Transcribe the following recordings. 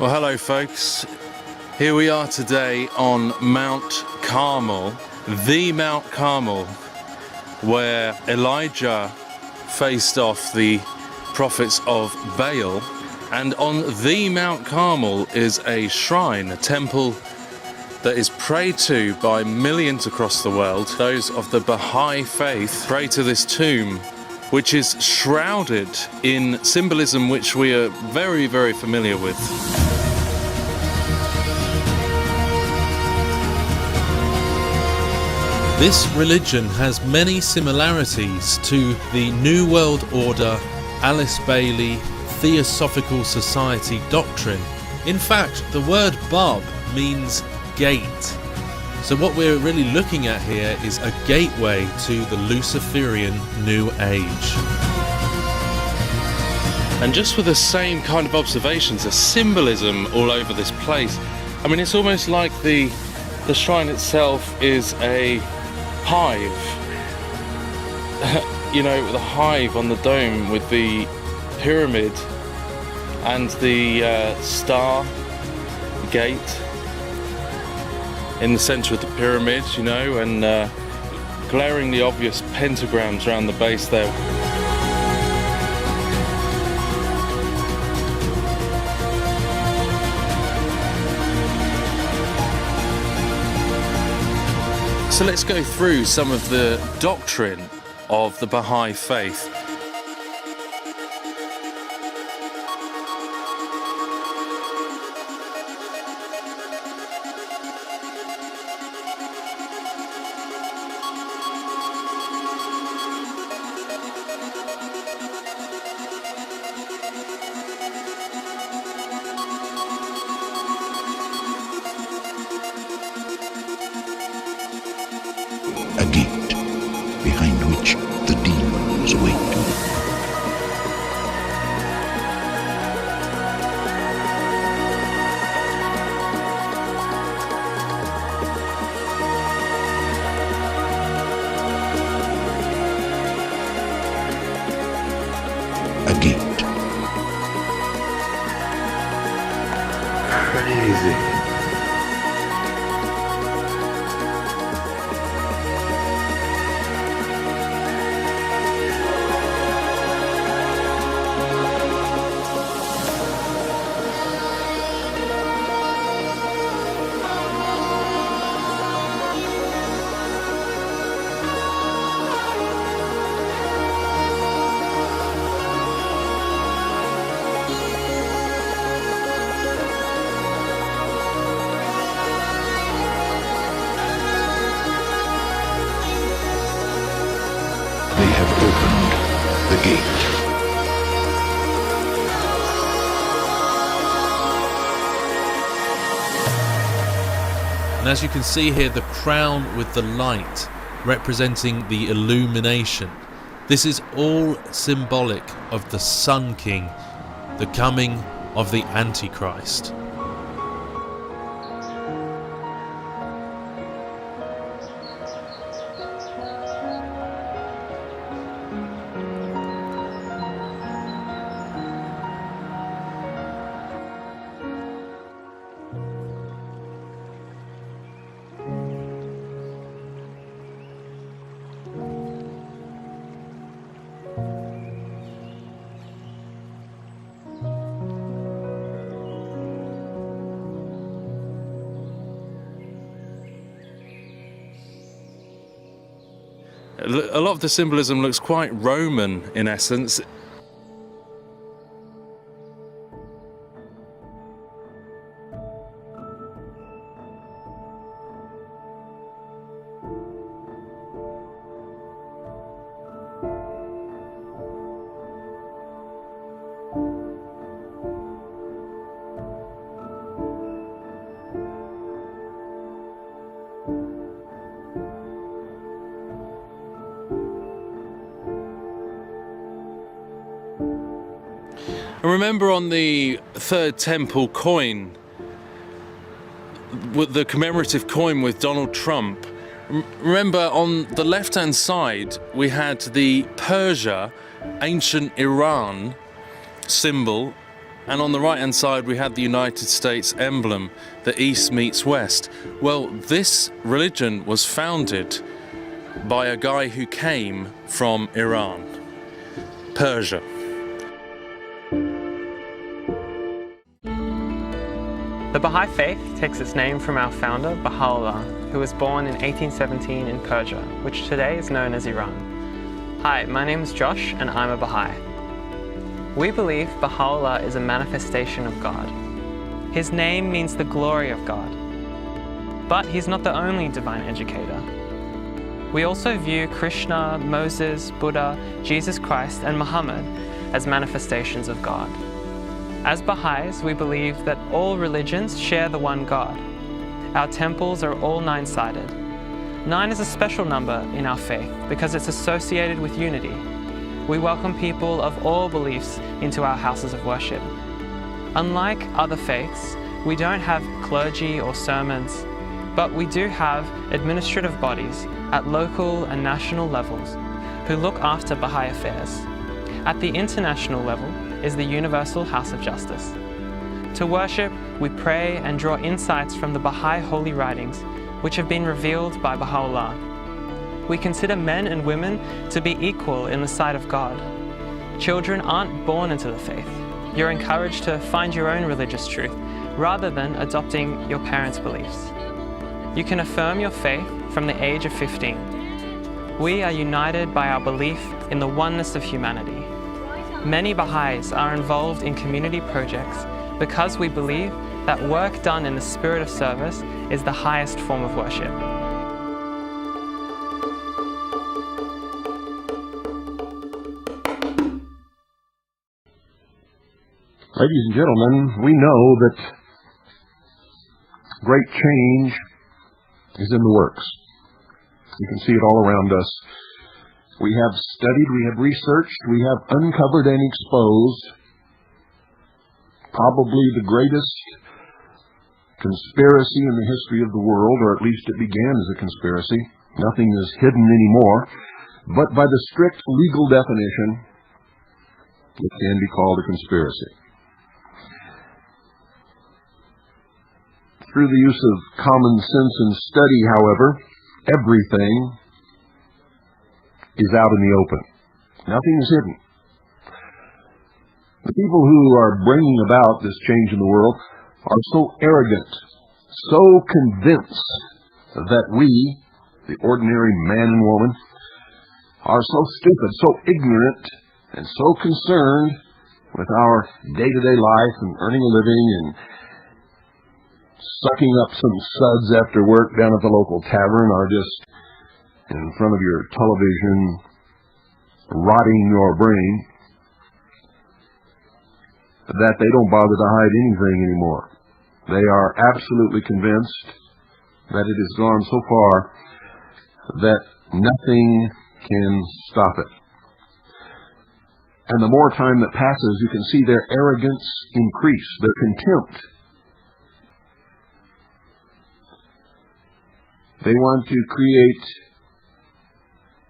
Well, hello folks. Here we are today on Mount Carmel, the Mount Carmel, where Elijah faced off the prophets of Baal. And on the Mount Carmel is a shrine, a temple that is prayed to by millions across the world. Those of the Baha'i faith pray to this tomb, which is shrouded in symbolism which we are very, very familiar with. This religion has many similarities to the New World Order, Alice Bailey, Theosophical Society doctrine. In fact, the word Bab means gate. So what we're really looking at here is a gateway to the Luciferian New Age. And just with the same kind of observations, there's symbolism all over this place. I mean, it's almost like the shrine itself is a hive. You know, the hive on the dome with the pyramid and the star gate in the center of the pyramid, you know, and glaringly obvious pentagrams around the base there. So let's go through some of the doctrine of the Baha'i faith. A gate behind which the demons wait. A gate. Crazy. They have opened the gate. And as you can see here, the crown with the light representing the illumination. This is all symbolic of the Sun King, the coming of the Antichrist. A lot of the symbolism looks quite Roman in essence. And remember on the third temple coin, with the commemorative coin with Donald Trump, remember on the left-hand side we had the Persia, ancient Iran symbol And on the right hand side we had the United States emblem, the East meets West. Well, this religion was founded by a guy who came from Iran, Persia. The Baha'i Faith takes its name from our founder, Baha'u'llah, who was born in 1817 in Persia, which today is known as Iran. Hi, my name is Josh and I'm a Baha'i. We believe Baha'u'llah is a manifestation of God. His name means the glory of God. But he's not the only divine educator. We also view Krishna, Moses, Buddha, Jesus Christ and Muhammad as manifestations of God. As Baha'is, we believe that all religions share the one God. Our temples are all 9-sided. 9 is a special number in our faith because it's associated with unity. We welcome people of all beliefs into our houses of worship. Unlike other faiths, we don't have clergy or sermons, but we do have administrative bodies at local and national levels who look after Baha'i affairs. At the international level is the Universal House of Justice. To worship, we pray and draw insights from the Baha'i holy writings, which have been revealed by Baha'u'llah. We consider men and women to be equal in the sight of God. Children aren't born into the faith. You're encouraged to find your own religious truth rather than adopting your parents' beliefs. You can affirm your faith from the age of 15. We are united by our belief in the oneness of humanity. Many Baha'is are involved in community projects because we believe that work done in the spirit of service is the highest form of worship. Ladies and gentlemen, we know that great change is in the works. You can see it all around us. We have studied, we have researched, we have uncovered and exposed probably the greatest conspiracy in the history of the world, or at least it began as a conspiracy. Nothing is hidden anymore, but by the strict legal definition, it can be called a conspiracy. Through the use of common sense and study, however, everything is out in the open. Nothing is hidden. The people who are bringing about this change in the world are so arrogant, so convinced that we, the ordinary man and woman, are so stupid, so ignorant, and so concerned with our day-to-day life and earning a living and sucking up some suds after work down at the local tavern, or just in front of your television rotting your brain, that they don't bother to hide anything anymore. They are absolutely convinced that it has gone so far that nothing can stop it. And the more time that passes, you can see their arrogance increase, their contempt. They want to create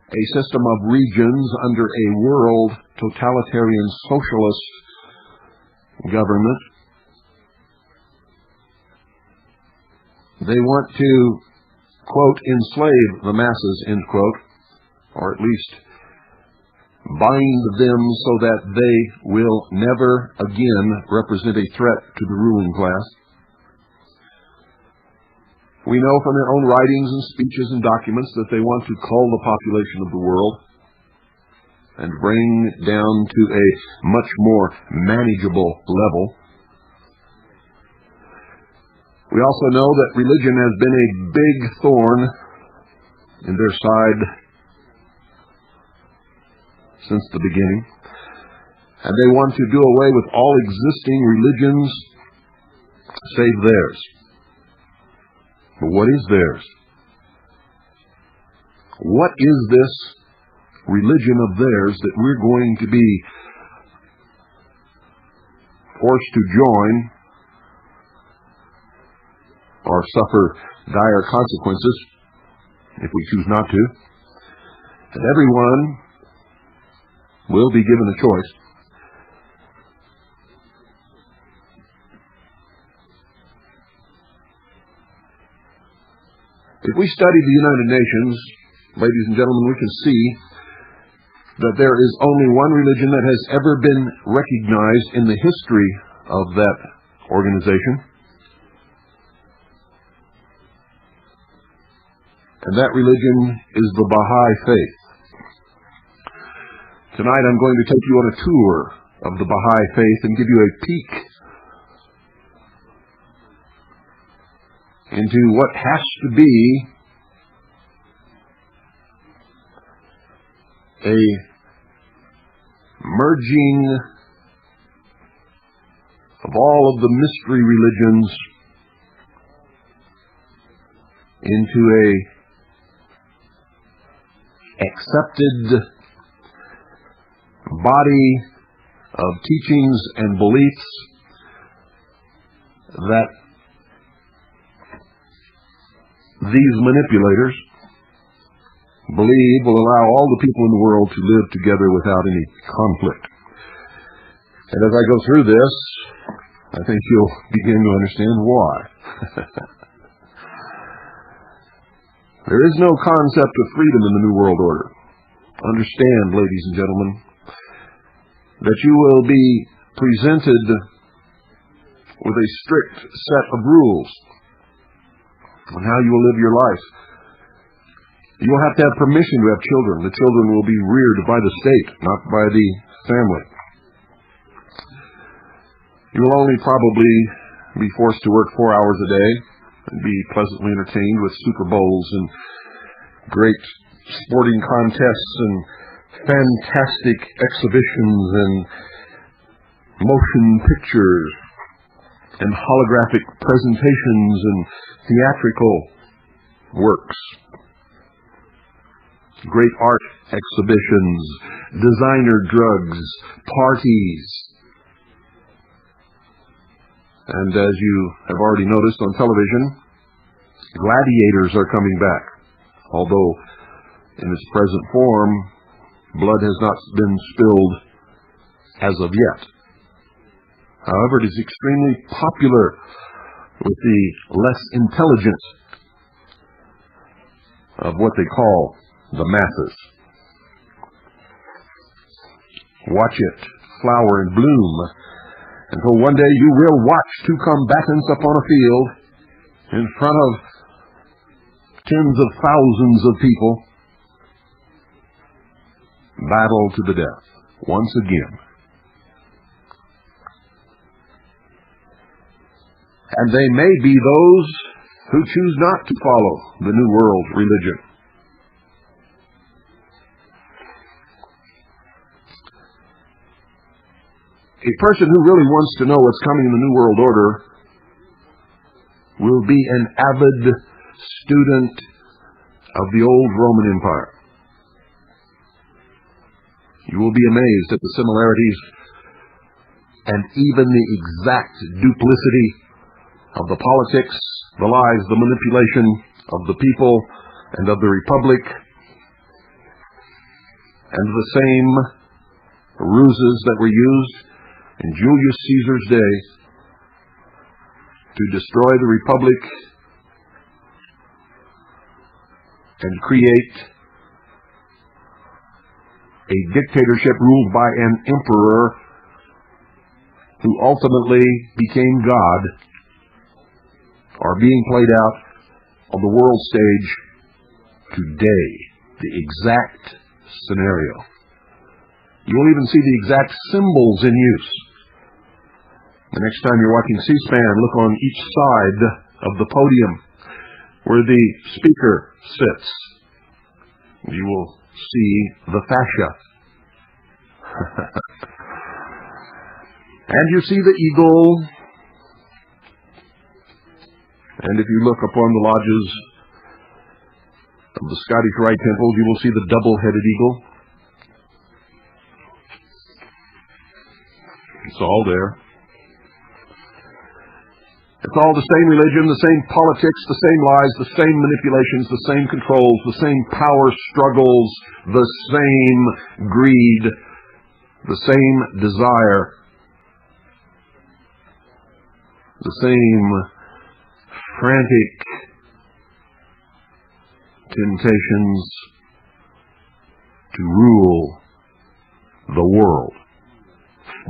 a system of regions under a world totalitarian socialist government. They want to, quote, enslave the masses, end quote, or at least bind them so that they will never again represent a threat to the ruling class. We know from their own writings and speeches and documents that they want to cull the population of the world and bring it down to a much more manageable level. We also know that religion has been a big thorn in their side since the beginning, and they want to do away with all existing religions save theirs. But what is theirs? What is this religion of theirs that we're going to be forced to join or suffer dire consequences if we choose not to? And everyone will be given a choice. If we study the United Nations, ladies and gentlemen, we can see that there is only one religion that has ever been recognized in the history of that organization. And that religion is the Baha'i faith. Tonight I'm going to take you on a tour of the Baha'i faith and give you a peek into what has to be a merging of all of the mystery religions into a accepted body of teachings and beliefs that these manipulators believe will allow all the people in the world to live together without any conflict. And as I go through this, I think you'll begin to understand why. There is no concept of freedom in the New World Order. Understand, ladies and gentlemen, that you will be presented with a strict set of rules on how you will live your life. You'll have to have permission to have children. The children will be reared by the state, not by the family. You will only probably be forced to work 4 hours a day and be pleasantly entertained with Super Bowls and great sporting contests and fantastic exhibitions and motion pictures and holographic presentations and theatrical works, great art exhibitions, designer drugs, parties. And as you have already noticed on television, gladiators are coming back. Although in its present form, blood has not been spilled as of yet. However, it is extremely popular with the less intelligent of what they call the masses. Watch it flower and bloom until one day you will watch two combatants upon a field in front of tens of thousands of people battle to the death once again. And they may be those who choose not to follow the New World religion. A person who really wants to know what's coming in the New World Order will be an avid student of the old Roman Empire. You will be amazed at the similarities and even the exact duplicity of the politics, the lies, the manipulation of the people and of the Republic, and the same ruses that were used in Julius Caesar's day to destroy the Republic and create a dictatorship ruled by an emperor who ultimately became God, are being played out on the world stage today. The exact scenario. You will even see the exact symbols in use. The next time you're watching C-SPAN, look on each side of the podium where the speaker sits. You will see the fascia. And you see the eagle. And if you look upon the lodges of the Scottish Rite temples, you will see the double-headed eagle. It's all there. It's all the same religion, the same politics, the same lies, the same manipulations, the same controls, the same power struggles, the same greed, the same desire, the same frantic temptations to rule the world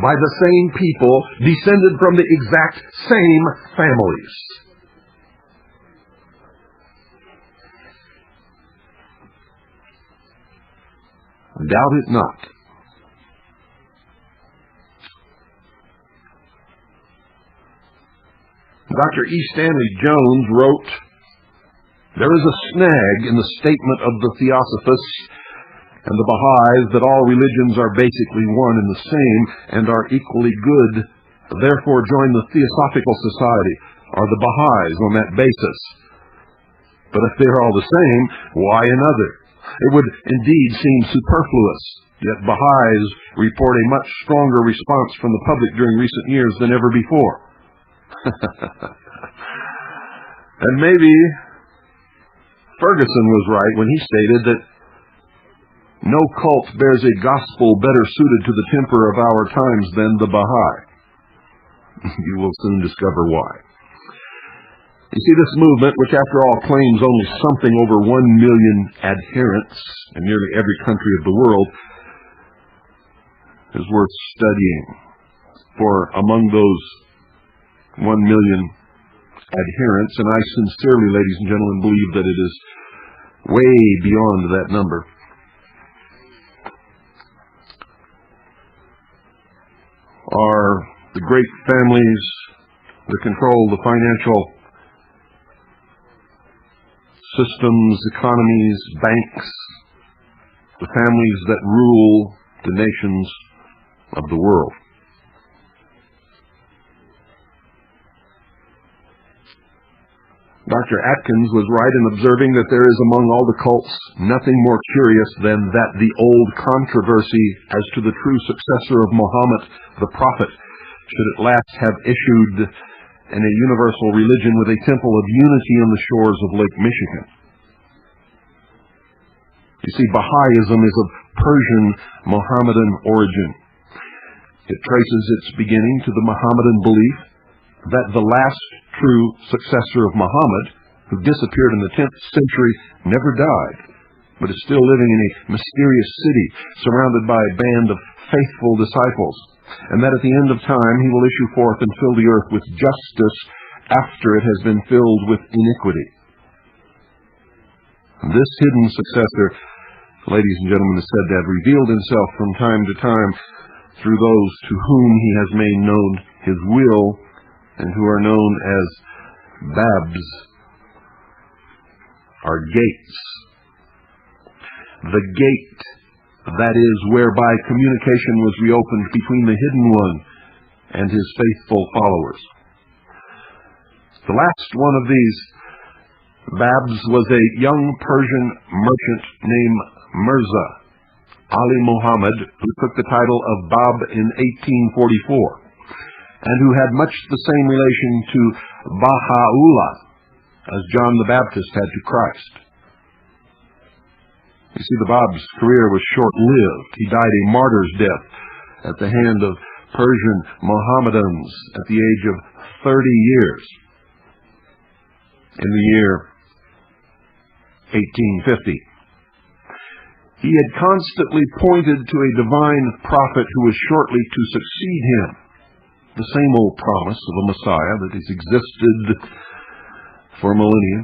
by the same people descended from the exact same families. Doubt it not. Dr. E. Stanley Jones wrote, "There is a snag in the statement of the Theosophists and the Baha'is that all religions are basically one and the same and are equally good. Therefore join the Theosophical Society or the Baha'is on that basis. But if they are all the same, why another? It would indeed seem superfluous. Yet Baha'is report a much stronger response from the public during recent years than ever before." And maybe Ferguson was right when he stated that no cult bears a gospel better suited to the temper of our times than the Baha'i. You will soon discover why. You see, this movement, which after all claims only something over 1 million adherents in nearly every country of the world, is worth studying. For among those 1 million adherents, and I sincerely, ladies and gentlemen, believe that it is way beyond that number, are the great families that control the financial systems, economies, banks, the families that rule the nations of the world. Dr. Atkins was right in observing that there is among all the cults nothing more curious than that the old controversy as to the true successor of Muhammad the Prophet should at last have issued in a universal religion with a temple of unity on the shores of Lake Michigan. You see, Baha'ism is of Persian Mohammedan origin. It traces its beginning to the Mohammedan belief that the last true successor of Muhammad, who disappeared in the 10th century, never died, but is still living in a mysterious city surrounded by a band of faithful disciples, and that at the end of time he will issue forth and fill the earth with justice after it has been filled with iniquity. And this hidden successor, ladies and gentlemen, is said to have revealed himself from time to time through those to whom he has made known his will, and who are known as Babs, or gates. The gate, that is, whereby communication was reopened between the hidden one and his faithful followers. The last one of these Babs was a young Persian merchant named Mirza Ali Muhammad, who took the title of Bab in 1844. And who had much the same relation to Baha'u'llah as John the Baptist had to Christ. You see, the Bab's career was short-lived. He died a martyr's death at the hand of Persian Mohammedans at the age of 30 years in the year 1850. He had constantly pointed to a divine prophet who was shortly to succeed him. The same old promise of a Messiah that has existed for millennia.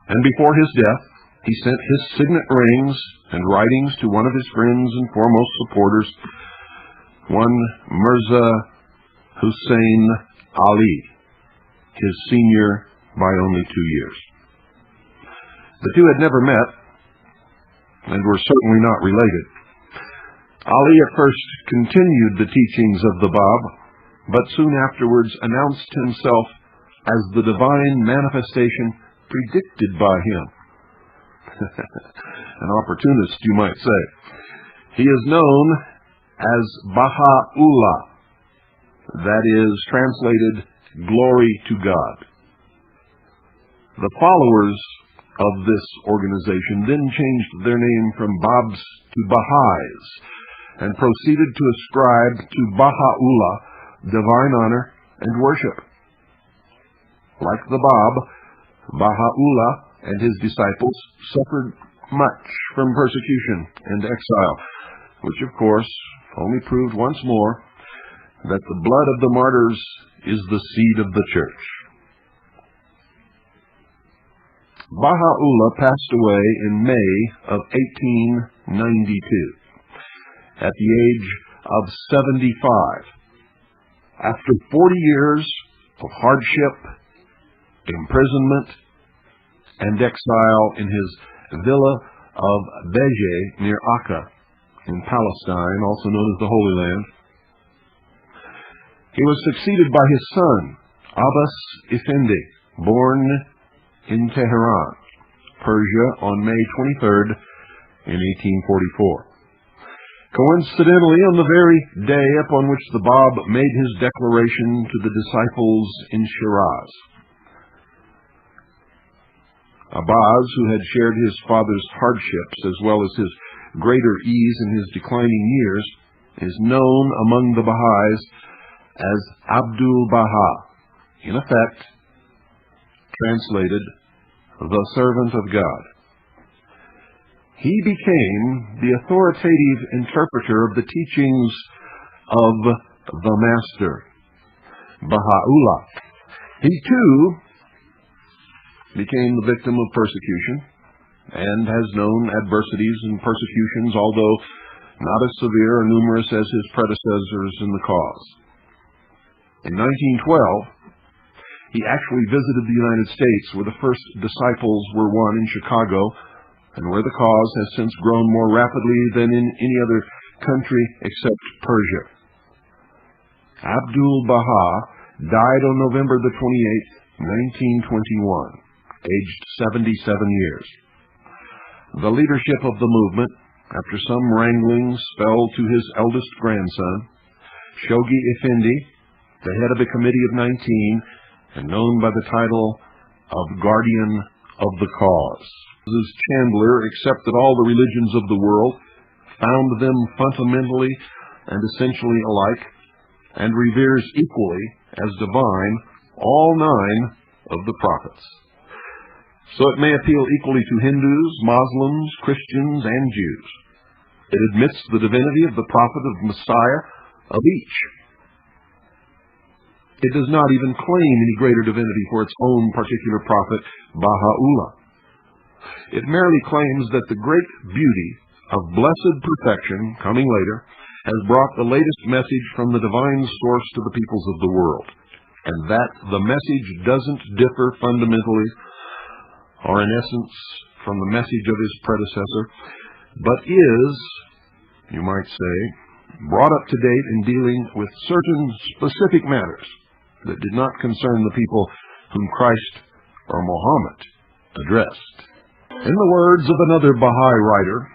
And before his death, he sent his signet rings and writings to one of his friends and foremost supporters, one Mirza Hussein Ali, his senior by only 2 years. The two had never met and were certainly not related. Ali at first continued the teachings of the Bab, but soon afterwards announced himself as the divine manifestation predicted by him. An opportunist, you might say. He is known as Baha'u'llah, that is translated, glory to God. The followers of this organization then changed their name from Babs to Baha'is, and proceeded to ascribe to Baha'u'llah divine honor and worship. Like the Bab, Baha'u'llah and his disciples suffered much from persecution and exile, which of course only proved once more that the blood of the martyrs is the seed of the church. Baha'u'llah passed away in May of 1892 at the age of 75, after 40 years of hardship, imprisonment, and exile in his villa of Beje near Akka in Palestine, also known as the Holy Land. He was succeeded by his son, Abbas Effendi, born in Tehran, Persia, on May 23rd in 1844. Coincidentally, on the very day upon which the Bab made his declaration to the disciples in Shiraz. Abbas, who had shared his father's hardships as well as his greater ease in his declining years, is known among the Baha'is as Abdul Baha, in effect, translated, the servant of God. He became the authoritative interpreter of the teachings of the Master, Baha'u'llah. He too became the victim of persecution and has known adversities and persecutions, although not as severe or numerous as his predecessors in the cause. In 1912, he actually visited the United States, where the first disciples were won in Chicago, and where the cause has since grown more rapidly than in any other country except Persia. Abdul Baha died on November the 28th, 1921, aged 77 years. The leadership of the movement, after some wranglings, fell to his eldest grandson, Shoghi Effendi, the head of a committee of 19, and known by the title of Guardian of the Cause. As Chandler accepted all the religions of the world, found them fundamentally and essentially alike, and reveres equally as divine all 9 of the prophets. So it may appeal equally to Hindus, Muslims, Christians, and Jews. It admits the divinity of the prophet of Messiah of each. It does not even claim any greater divinity for its own particular prophet, Baha'u'llah. It merely claims that the great beauty of blessed perfection, coming later, has brought the latest message from the divine source to the peoples of the world, and that the message doesn't differ fundamentally or in essence from the message of his predecessor, but is, you might say, brought up to date in dealing with certain specific matters that did not concern the people whom Christ or Muhammad addressed. In the words of another Baha'i writer,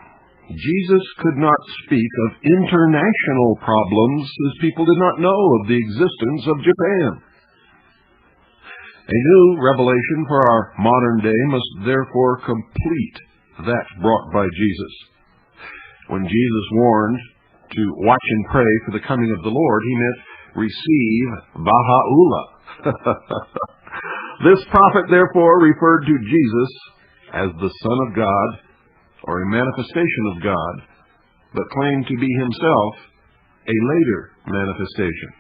Jesus could not speak of international problems as people did not know of the existence of Japan. A new revelation for our modern day must therefore complete that brought by Jesus. When Jesus warned to watch and pray for the coming of the Lord, he meant receive Baha'u'llah. This prophet therefore referred to Jesus as the Son of God, or a manifestation of God, but claimed to be himself a later manifestation.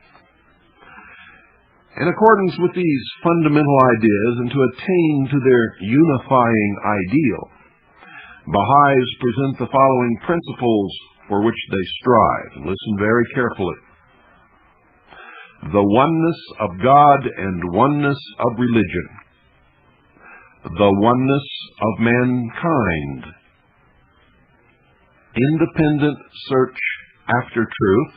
In accordance with these fundamental ideas and to attain to their unifying ideal, Baha'is present the following principles for which they strive. And listen very carefully. The oneness of God and oneness of religion. The oneness of mankind. Independent search after truth.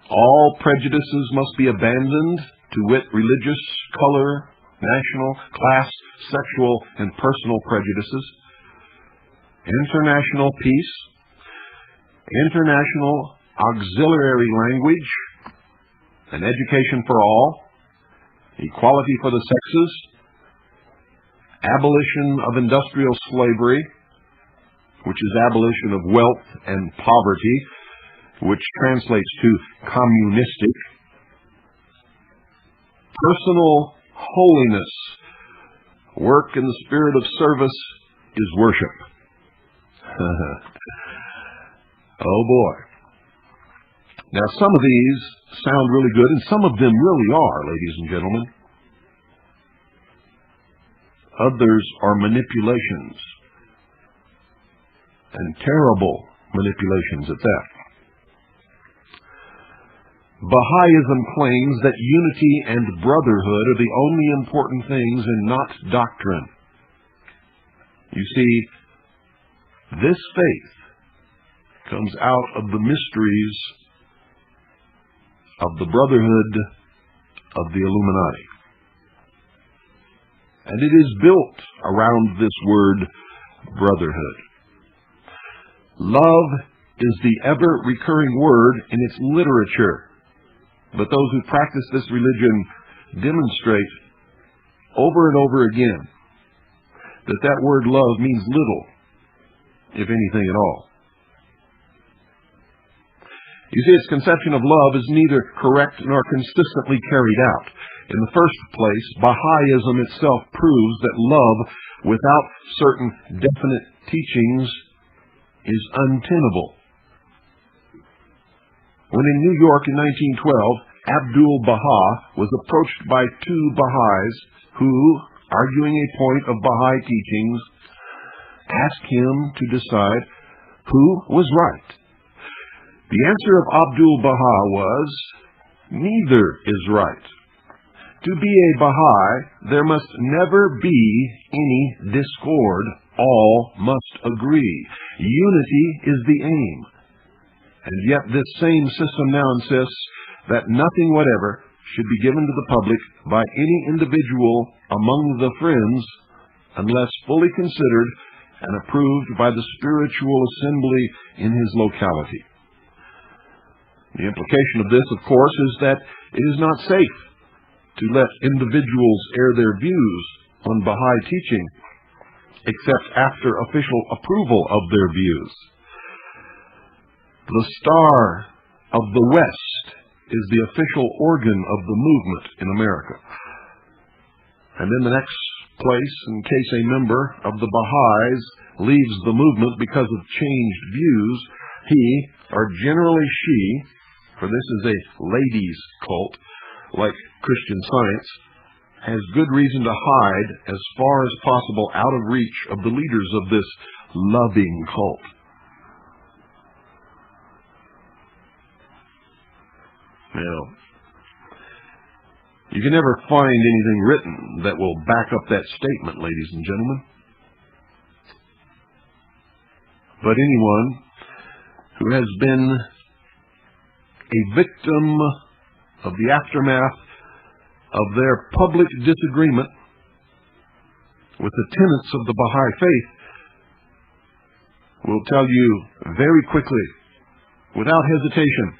All prejudices must be abandoned, to wit, religious, color, national, class, sexual, and personal prejudices. International peace. International auxiliary language. An education for all. Equality for the sexes. Abolition of industrial slavery, which is abolition of wealth and poverty, which translates to communistic. Personal holiness, work in the spirit of service is worship. Oh boy. Now some of these sound really good, and some of them really are, ladies and gentlemen. Others are manipulations, and terrible manipulations at that. Baha'ism claims that unity and brotherhood are the only important things and not doctrine. You see, this faith comes out of the mysteries of the brotherhood of the Illuminati. And it is built around this word brotherhood. Love is the ever-recurring word in its literature, but those who practice this religion demonstrate over and over again that that word love means little, if anything at all. You see, its conception of love is neither correct nor consistently carried out. In the first place, Baha'ism itself proves that love without certain definite teachings is untenable. When in New York in 1912, Abdu'l-Baha was approached by two Baha'is who, arguing a point of Baha'i teachings, asked him to decide who was right. The answer of Abdu'l-Baha was, neither is right. To be a Baha'i, there must never be any discord. All must agree. Unity is the aim. And yet this same system now insists that nothing whatever should be given to the public by any individual among the friends unless fully considered and approved by the spiritual assembly in his locality. The implication of this, of course, is that it is not safe to let individuals air their views on Baha'i teaching, except after official approval of their views. The Star of the West is the official organ of the movement in America. And in the next place, in case a member of the Baha'is leaves the movement because of changed views, he, or generally she, for this is a ladies' cult, like Christian Science, has good reason to hide as far as possible out of reach of the leaders of this loving cult. Now, you can never find anything written that will back up that statement, ladies and gentlemen. But anyone who has been a victim of the aftermath of their public disagreement with the tenets of the Baha'i faith will tell you very quickly, without hesitation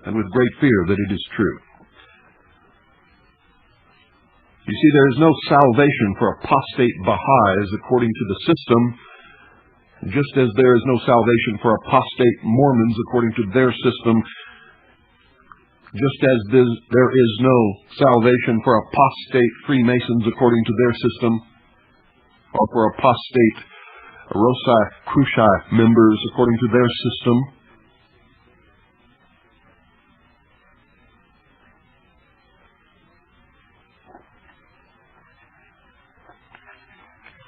and with great fear, that it is true. You see, there is no salvation for apostate Baha'is according to the system, just as there is no salvation for apostate Mormons according to their system, just as there is no salvation for apostate Freemasons according to their system, or for apostate Rosicrucian members according to their system.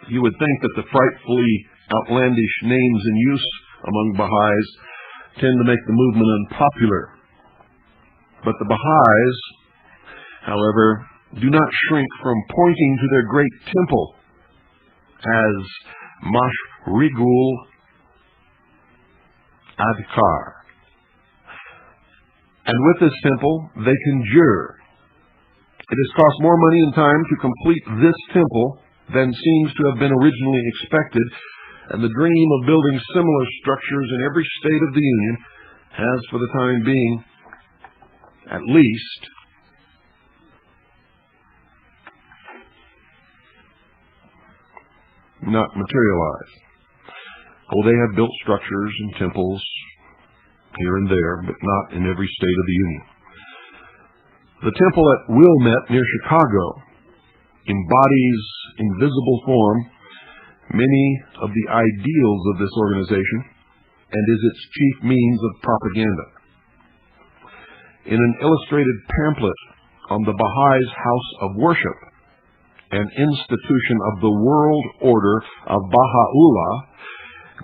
You would think that the frightfully outlandish names in use among Baha'is tend to make the movement unpopular. But the Baha'is, however, do not shrink from pointing to their great temple as Mashrigul Adkar. And with this temple, they conjure. It has cost more money and time to complete this temple than seems to have been originally expected, and the dream of building similar structures in every state of the Union has, for the time being, at least, not materialized. Oh, they have built structures and temples here and there, but not in every state of the Union. The temple at Wilmette near Chicago embodies in visible form many of the ideals of this organization and is its chief means of propaganda. In an illustrated pamphlet on the Baha'is' house of worship, an institution of the world order of Baha'u'llah,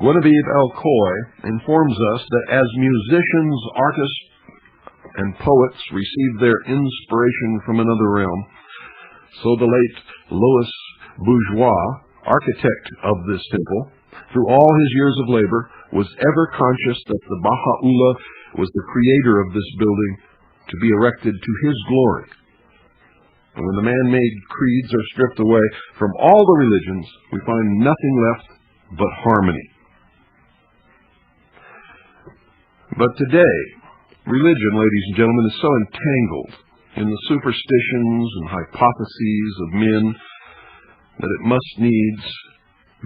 Guinevere L. Coy informs us that as musicians, artists, and poets receive their inspiration from another realm, so the late Louis Bourgeois, architect of this temple, through all his years of labor, was ever conscious that the Baha'u'llah was the creator of this building to be erected to his glory. And when the man-made creeds are stripped away from all the religions, we find nothing left but harmony. But today, religion, ladies and gentlemen, is so entangled in the superstitions and hypotheses of men that it must needs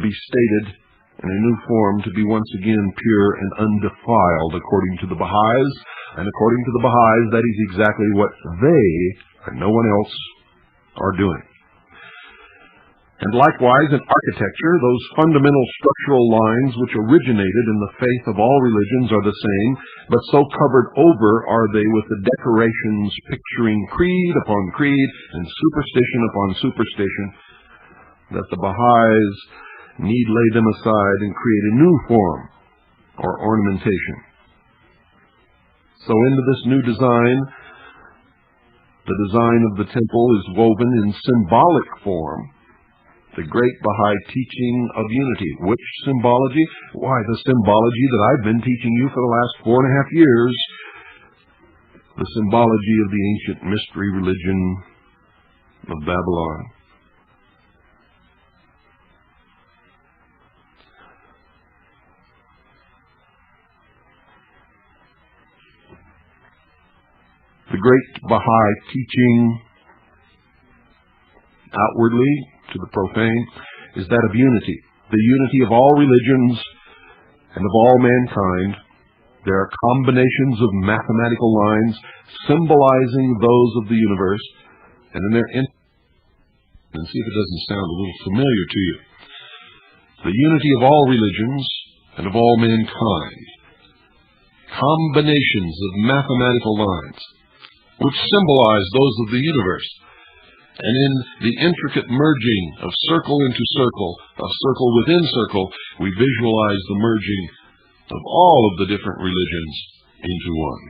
be stated in a new form to be once again pure and undefiled according to the Baha'is. And according to the Baha'is, that is exactly what they, and no one else, are doing. And likewise, in architecture, those fundamental structural lines which originated in the faith of all religions are the same, but so covered over are they with the decorations picturing creed upon creed and superstition upon superstition, that the Baha'is need lay them aside and create a new form or ornamentation. So into this new design, the design of the temple is woven in symbolic form, the great Baha'i teaching of unity. Which symbology? Why, the symbology that I've been teaching you for the last 4.5 years, the symbology of the ancient mystery religion of Babylon. The great Baha'i teaching, outwardly to the profane, is that of unity, the unity of all religions and of all mankind. There are combinations of mathematical lines symbolizing those of the universe, and in their and see if it doesn't sound a little familiar to you. The unity of all religions and of all mankind. Combinations of mathematical lines which symbolize those of the universe. And in the intricate merging of circle into circle, of circle within circle, we visualize the merging of all of the different religions into one.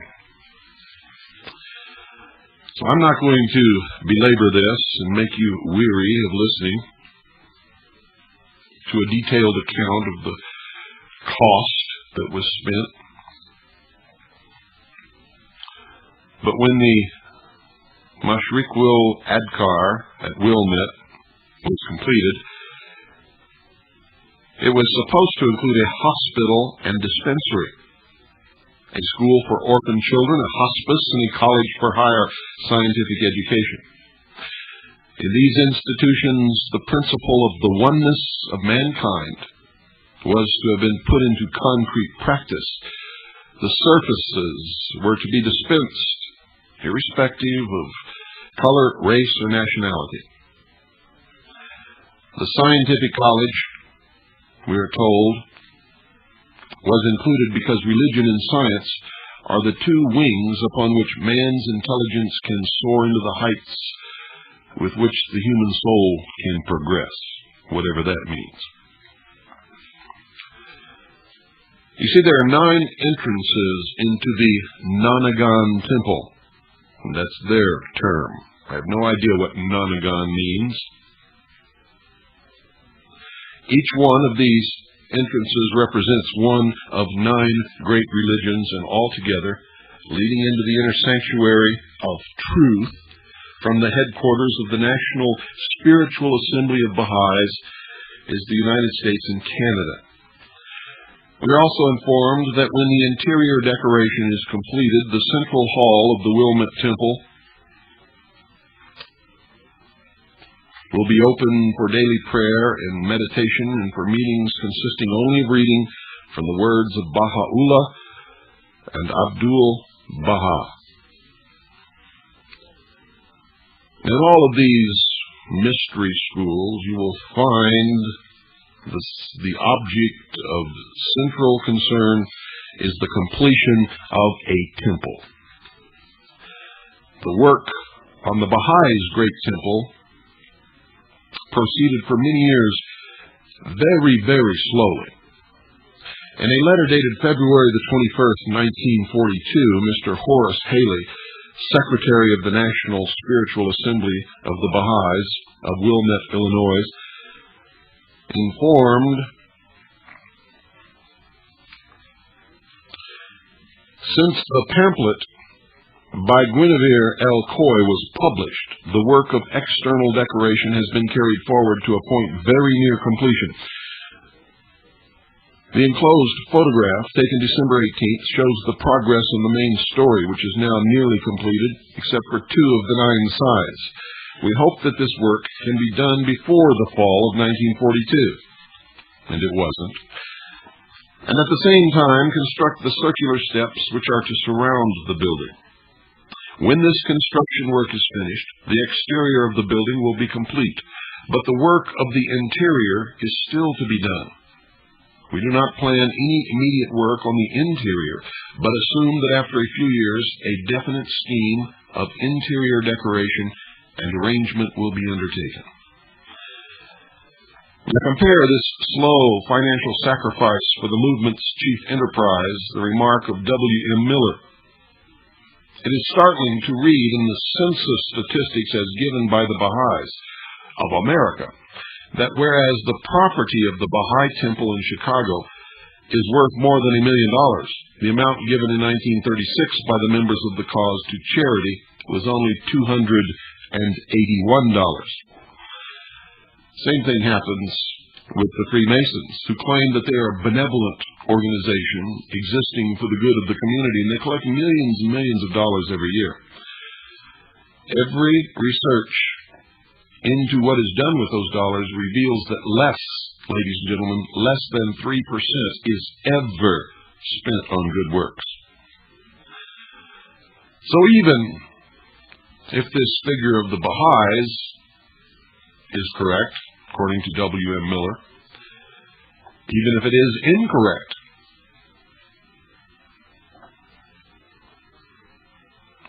So I'm not going to belabor this and make you weary of listening to a detailed account of the cost that was spent. But when the Mashriqul Adkar at Wilmette was completed, it was supposed to include a hospital and dispensary, a school for orphan children, a hospice, and a college for higher scientific education. In these institutions, the principle of the oneness of mankind was to have been put into concrete practice. The services were to be dispensed, irrespective of color, race, or nationality. The scientific college, we are told, was included because religion and science are the two wings upon which man's intelligence can soar into the heights with which the human soul can progress, whatever that means. You see, there are 9 entrances into the Nanagan temple. That's their term. I have no idea what Nanagan means. Each one of these entrances represents one of 9 great religions, and altogether, leading into the inner sanctuary of truth from the headquarters of the National Spiritual Assembly of Baha'is is the United States and Canada. We are also informed that when the interior decoration is completed, the central hall of the Wilmette Temple will be open for daily prayer and meditation, and for meetings consisting only of reading from the words of Baha'u'llah and Abdul Baha. And all of these mystery schools, you will find the object of central concern is the completion of a temple. The work on the Baha'is' great temple proceeded for many years very, very slowly. In a letter dated February the 21st, 1942, Mr. Horace Haley, Secretary of the National Spiritual Assembly of the Baha'is of Wilmette, Illinois, informed, since the pamphlet by Guinevere L. Coy was published, the work of external decoration has been carried forward to a point very near completion. The enclosed photograph, taken December 18th, shows the progress in the main story, which is now nearly completed, except for 2 of the 9 sides. We hope that this work can be done before the fall of 1942. And it wasn't. And at the same time, construct the circular steps which are to surround the building. When this construction work is finished, the exterior of the building will be complete, but the work of the interior is still to be done. We do not plan any immediate work on the interior, but assume that after a few years, a definite scheme of interior decoration and arrangement will be undertaken. To compare this slow financial sacrifice for the movement's chief enterprise, the remark of W. M. Miller. It is startling to read in the census statistics as given by the Baha'is of America that whereas the property of the Baha'i Temple in Chicago is worth more than $1 million, the amount given in 1936 by the members of the cause to charity was only $281. Same thing happens with the Freemasons, who claim that they are a benevolent organization existing for the good of the community, and they collect millions and millions of dollars every year. Every research into what is done with those dollars reveals that less, ladies and gentlemen, less than 3% is ever spent on good works. So even if this figure of the Baha'is is correct, according to W. M. Miller, even if it is incorrect,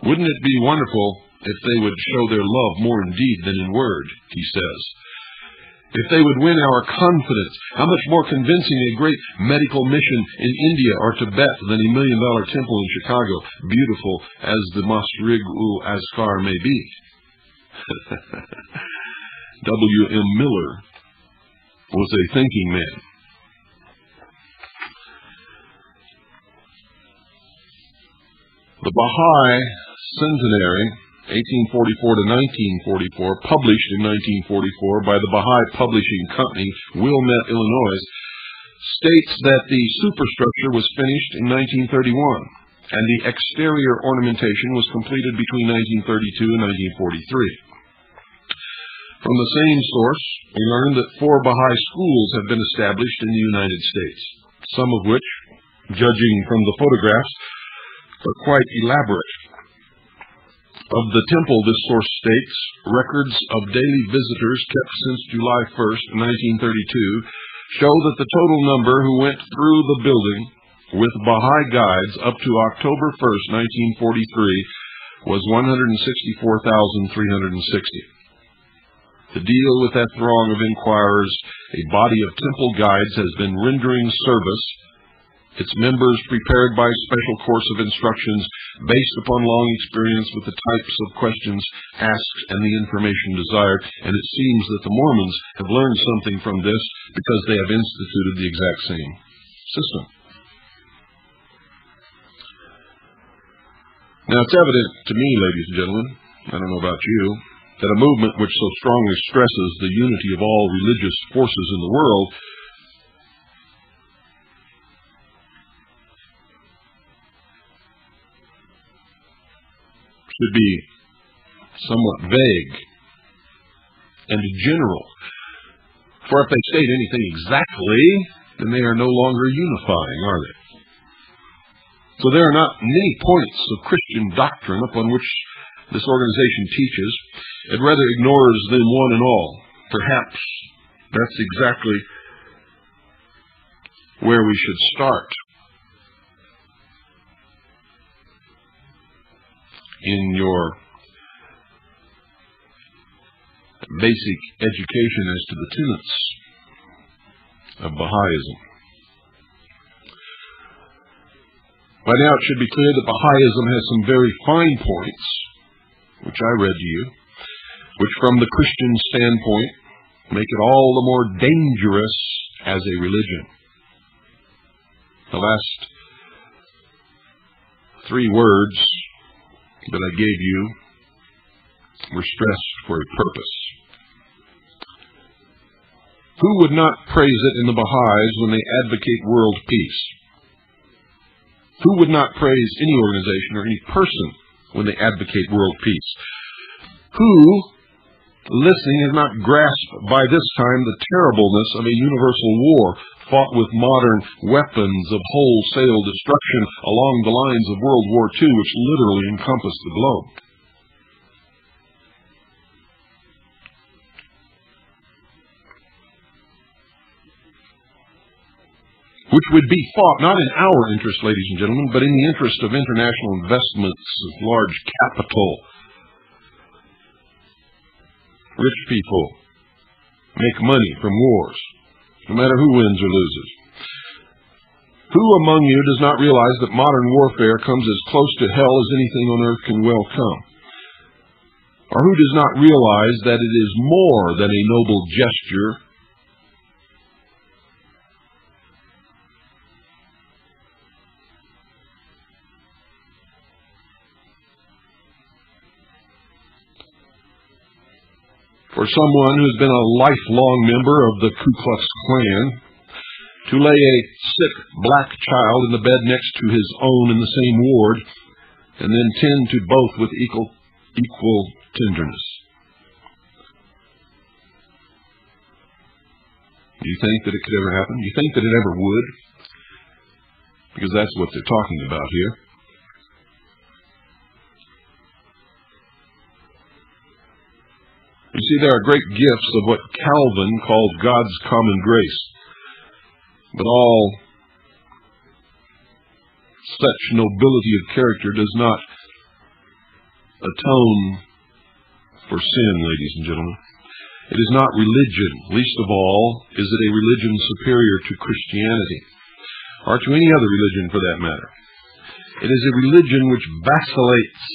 wouldn't it be wonderful if they would show their love more in deed than in word, he says. If they would win our confidence, how much more convincing a great medical mission in India or Tibet than $1 million temple in Chicago, beautiful as the Masrig-ul-Azkar may be. W. M. Miller was a thinking man. The Baha'i Centenary, 1844 to 1944, published in 1944 by the Baha'i Publishing Company, Wilmette, Illinois, states that the superstructure was finished in 1931, and the exterior ornamentation was completed between 1932 and 1943. From the same source, we learn that 4 Baha'i schools have been established in the United States, some of which, judging from the photographs, are quite elaborate. Of the temple, this source states, records of daily visitors kept since July 1st, 1932, show that the total number who went through the building with Baha'i guides up to October 1st, 1943, was 164,360. To deal with that throng of inquirers, a body of temple guides has been rendering service, its members prepared by a special course of instructions based upon long experience with the types of questions asked and the information desired, and it seems that the Mormons have learned something from this because they have instituted the exact same system. Now, it's evident to me, ladies and gentlemen, I don't know about you, that a movement which so strongly stresses the unity of all religious forces in the world should be somewhat vague and general. For if they state anything exactly, then they are no longer unifying, are they? So there are not many points of Christian doctrine upon which this organization teaches, it rather ignores them one and all. Perhaps that's exactly where we should start in your basic education as to the tenets of Baha'ism. By now it should be clear that Baha'ism has some very fine points, which I read to you, which from the Christian standpoint make it all the more dangerous as a religion. The last 3 words that I gave you were stressed for a purpose. Who would not praise it in the Baha'is when they advocate world peace? Who would not praise any organization or any person when they advocate world peace? Who, listening, has not grasped by this time the terribleness of a universal war fought with modern weapons of wholesale destruction along the lines of World War II, which literally encompassed the globe? Which would be fought not in our interest, ladies and gentlemen, but in the interest of international investments of large capital. Rich people make money from wars, no matter who wins or loses. Who among you does not realize that modern warfare comes as close to hell as anything on earth can well come? Or who does not realize that it is more than a noble gesture for someone who has been a lifelong member of the Ku Klux Klan to lay a sick black child in the bed next to his own in the same ward and then tend to both with equal tenderness? Do you think that it could ever happen? Do you think that it ever would? Because that's what they're talking about here. You see, there are great gifts of what Calvin called God's common grace, but all such nobility of character does not atone for sin, ladies and gentlemen. It is not religion. Least of all is it a religion superior to Christianity, or to any other religion for that matter. It is a religion which vacillates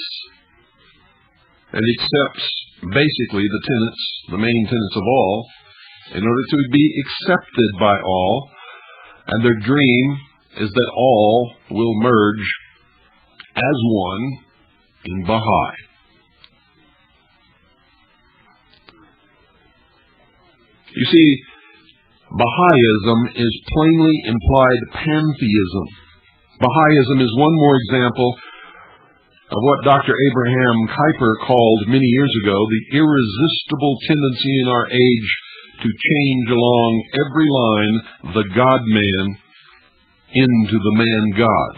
and accepts basically the tenets, the main tenets of all, in order to be accepted by all, and their dream is that all will merge as one in Baha'i. You see, Baha'ism is plainly implied pantheism. Baha'ism is one more example of what Dr. Abraham Kuyper called many years ago the irresistible tendency in our age to change along every line the God-man into the man-God.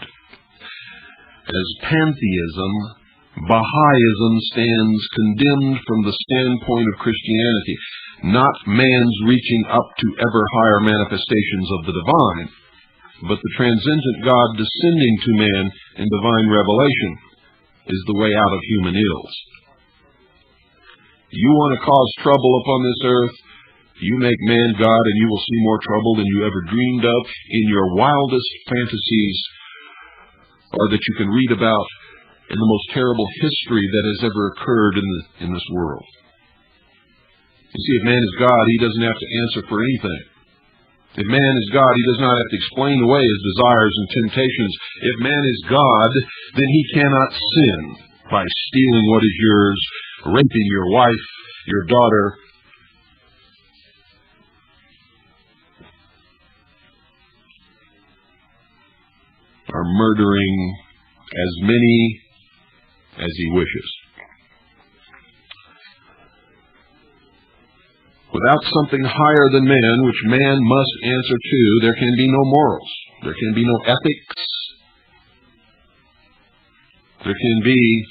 As pantheism, Baha'ism stands condemned from the standpoint of Christianity, not man's reaching up to ever higher manifestations of the divine, but the transcendent God descending to man in divine revelation is the way out of human ills. You want to cause trouble upon this earth, you make man God, and you will see more trouble than you ever dreamed of in your wildest fantasies, or that you can read about in the most terrible history that has ever occurred in this world. You see, if man is God, he doesn't have to answer for anything. If man is God, he does not have to explain away his desires and temptations. If man is God, then he cannot sin by stealing what is yours, raping your wife, your daughter, or murdering as many as he wishes. Without something higher than man, which man must answer to, there can be no morals. There can be no ethics. There can be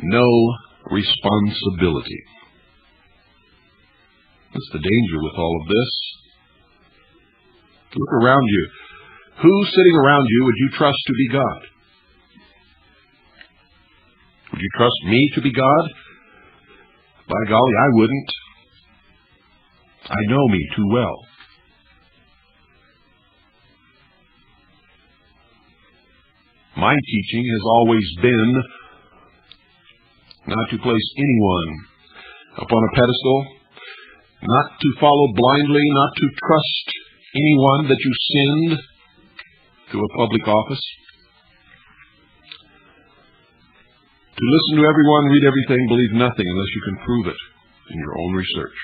no responsibility. That's the danger with all of this. Look around you. Who sitting around you would you trust to be God? Would you trust me to be God? By golly, I wouldn't. I know me too well. My teaching has always been not to place anyone upon a pedestal, not to follow blindly, not to trust anyone that you send to a public office, to listen to everyone, read everything, believe nothing unless you can prove it in your own research.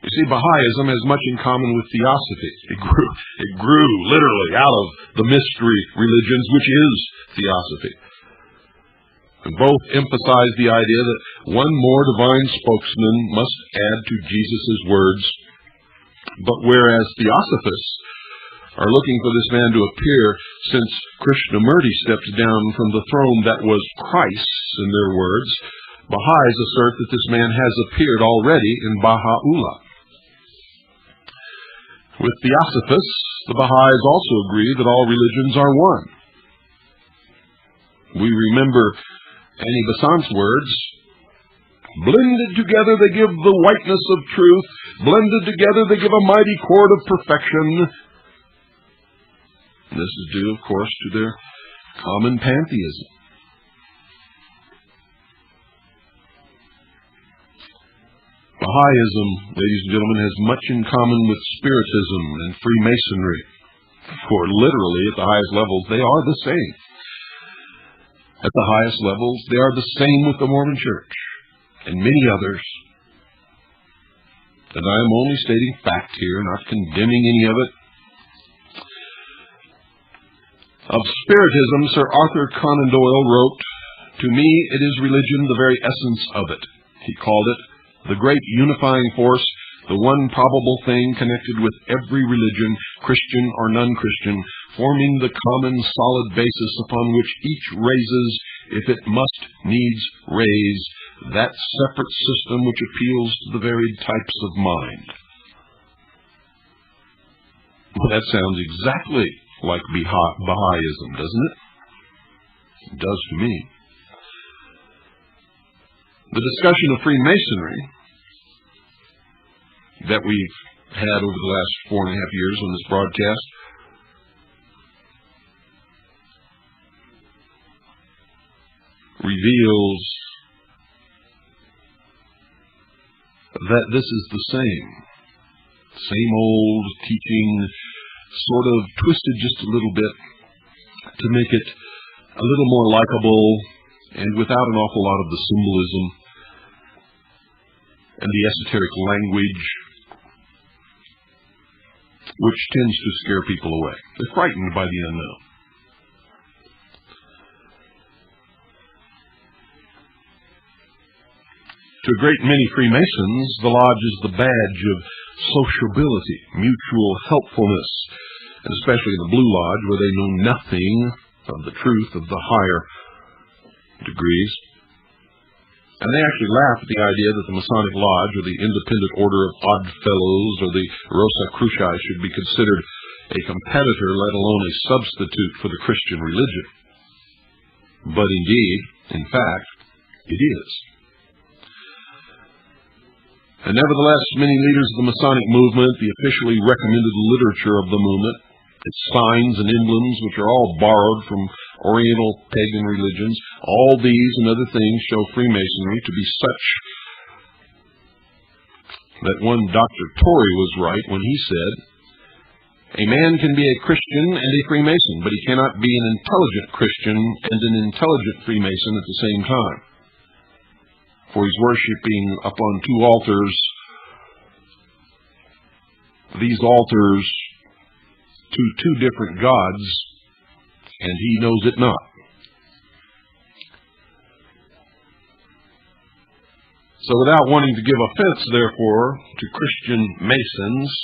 You see, Baha'ism has much in common with Theosophy. It grew literally out of the mystery religions, which is Theosophy. And both emphasize the idea that one more divine spokesman must add to Jesus' words. But whereas Theosophists are looking for this man to appear since Krishnamurti stepped down from the throne that was Christ's, in their words, Baha'is assert that this man has appeared already in Baha'u'llah. With Theosophists, the Baha'is also agree that all religions are one. We remember Annie Besant's words, blended together they give the whiteness of truth, blended together they give a mighty cord of perfection. This is due, of course, to their common pantheism. Baha'ism, ladies and gentlemen, has much in common with Spiritism and Freemasonry, for literally at the highest levels they are the same. At the highest levels they are the same with the Mormon Church and many others. And I am only stating fact here, not condemning any of it. Of Spiritism, Sir Arthur Conan Doyle wrote, "To me it is religion, the very essence of it." He called it the great unifying force, the one probable thing connected with every religion, Christian or non-Christian, forming the common solid basis upon which each raises, if it must needs raise, that separate system which appeals to the varied types of mind. Well, that sounds exactly like Baha'ism, doesn't it? It does to me. The discussion of Freemasonry that we've had over the last 4.5 years on this broadcast reveals that this is the same old teaching, sort of twisted just a little bit to make it a little more likable and without an awful lot of the symbolism and the esoteric language, which tends to scare people away. They're frightened by the unknown. To a great many Freemasons, the lodge is the badge of sociability, mutual helpfulness, and especially in the Blue Lodge, where they know nothing of the truth of the higher degrees. And they actually laugh at the idea that the Masonic Lodge, or the Independent Order of Odd Fellows, or the Rosicrucians should be considered a competitor, let alone a substitute for the Christian religion. But indeed, in fact, it is. And nevertheless, many leaders of the Masonic movement, the officially recommended literature of the movement, its signs and emblems, which are all borrowed from Oriental pagan religions, all these and other things show Freemasonry to be such that one Dr. Torrey was right when he said, "A man can be a Christian and a Freemason, but he cannot be an intelligent Christian and an intelligent Freemason at the same time. For he's worshiping upon two altars, these altars to two different gods, and he knows it not." So without wanting to give offense, therefore, to Christian Masons,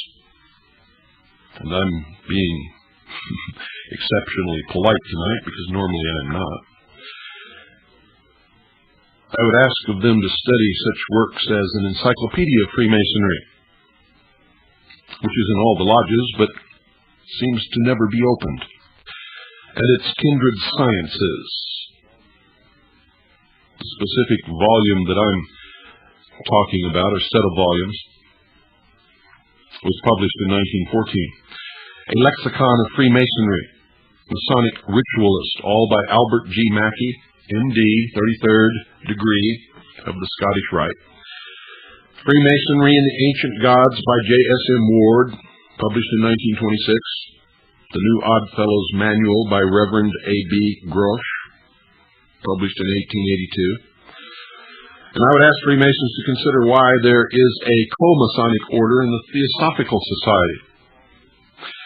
and I'm being exceptionally polite tonight, because normally I'm not. I would ask of them to study such works as an encyclopedia of Freemasonry, which is in all the lodges, but seems to never be opened, and its kindred sciences. The specific volume that I'm talking about, or set of volumes, was published in 1914. A Lexicon of Freemasonry, Masonic Ritualist, all by Albert G. Mackey, M.D., 33rd degree of the Scottish Rite. Freemasonry and the Ancient Gods by J.S.M. Ward, published in 1926. The New Oddfellows Manual by Reverend A.B. Grosh, published in 1882. And I would ask Freemasons to consider why there is a co-Masonic order in the Theosophical Society.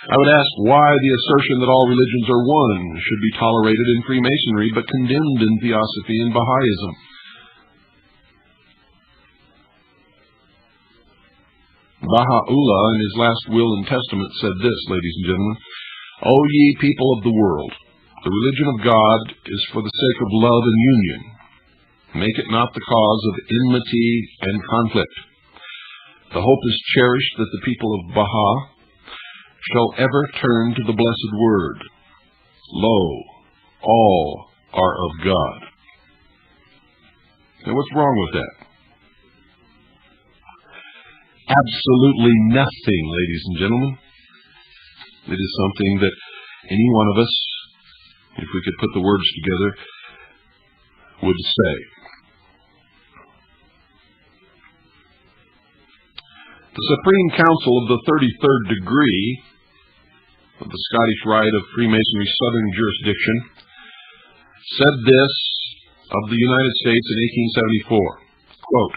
I would ask why the assertion that all religions are one should be tolerated in Freemasonry but condemned in Theosophy and Baha'ism. Baha'u'llah, in his last will and testament, said this, ladies and gentlemen: "O ye people of the world, the religion of God is for the sake of love and union. Make it not the cause of enmity and conflict. The hope is cherished that the people of Baha shall ever turn to the blessed word. Lo, all are of God." Now, what's wrong with that? Absolutely nothing, ladies and gentlemen. It is something that any one of us, if we could put the words together, would say. The Supreme Council of the 33rd degree of the Scottish Rite of Freemasonry Southern Jurisdiction said this of the United States in 1874, quote,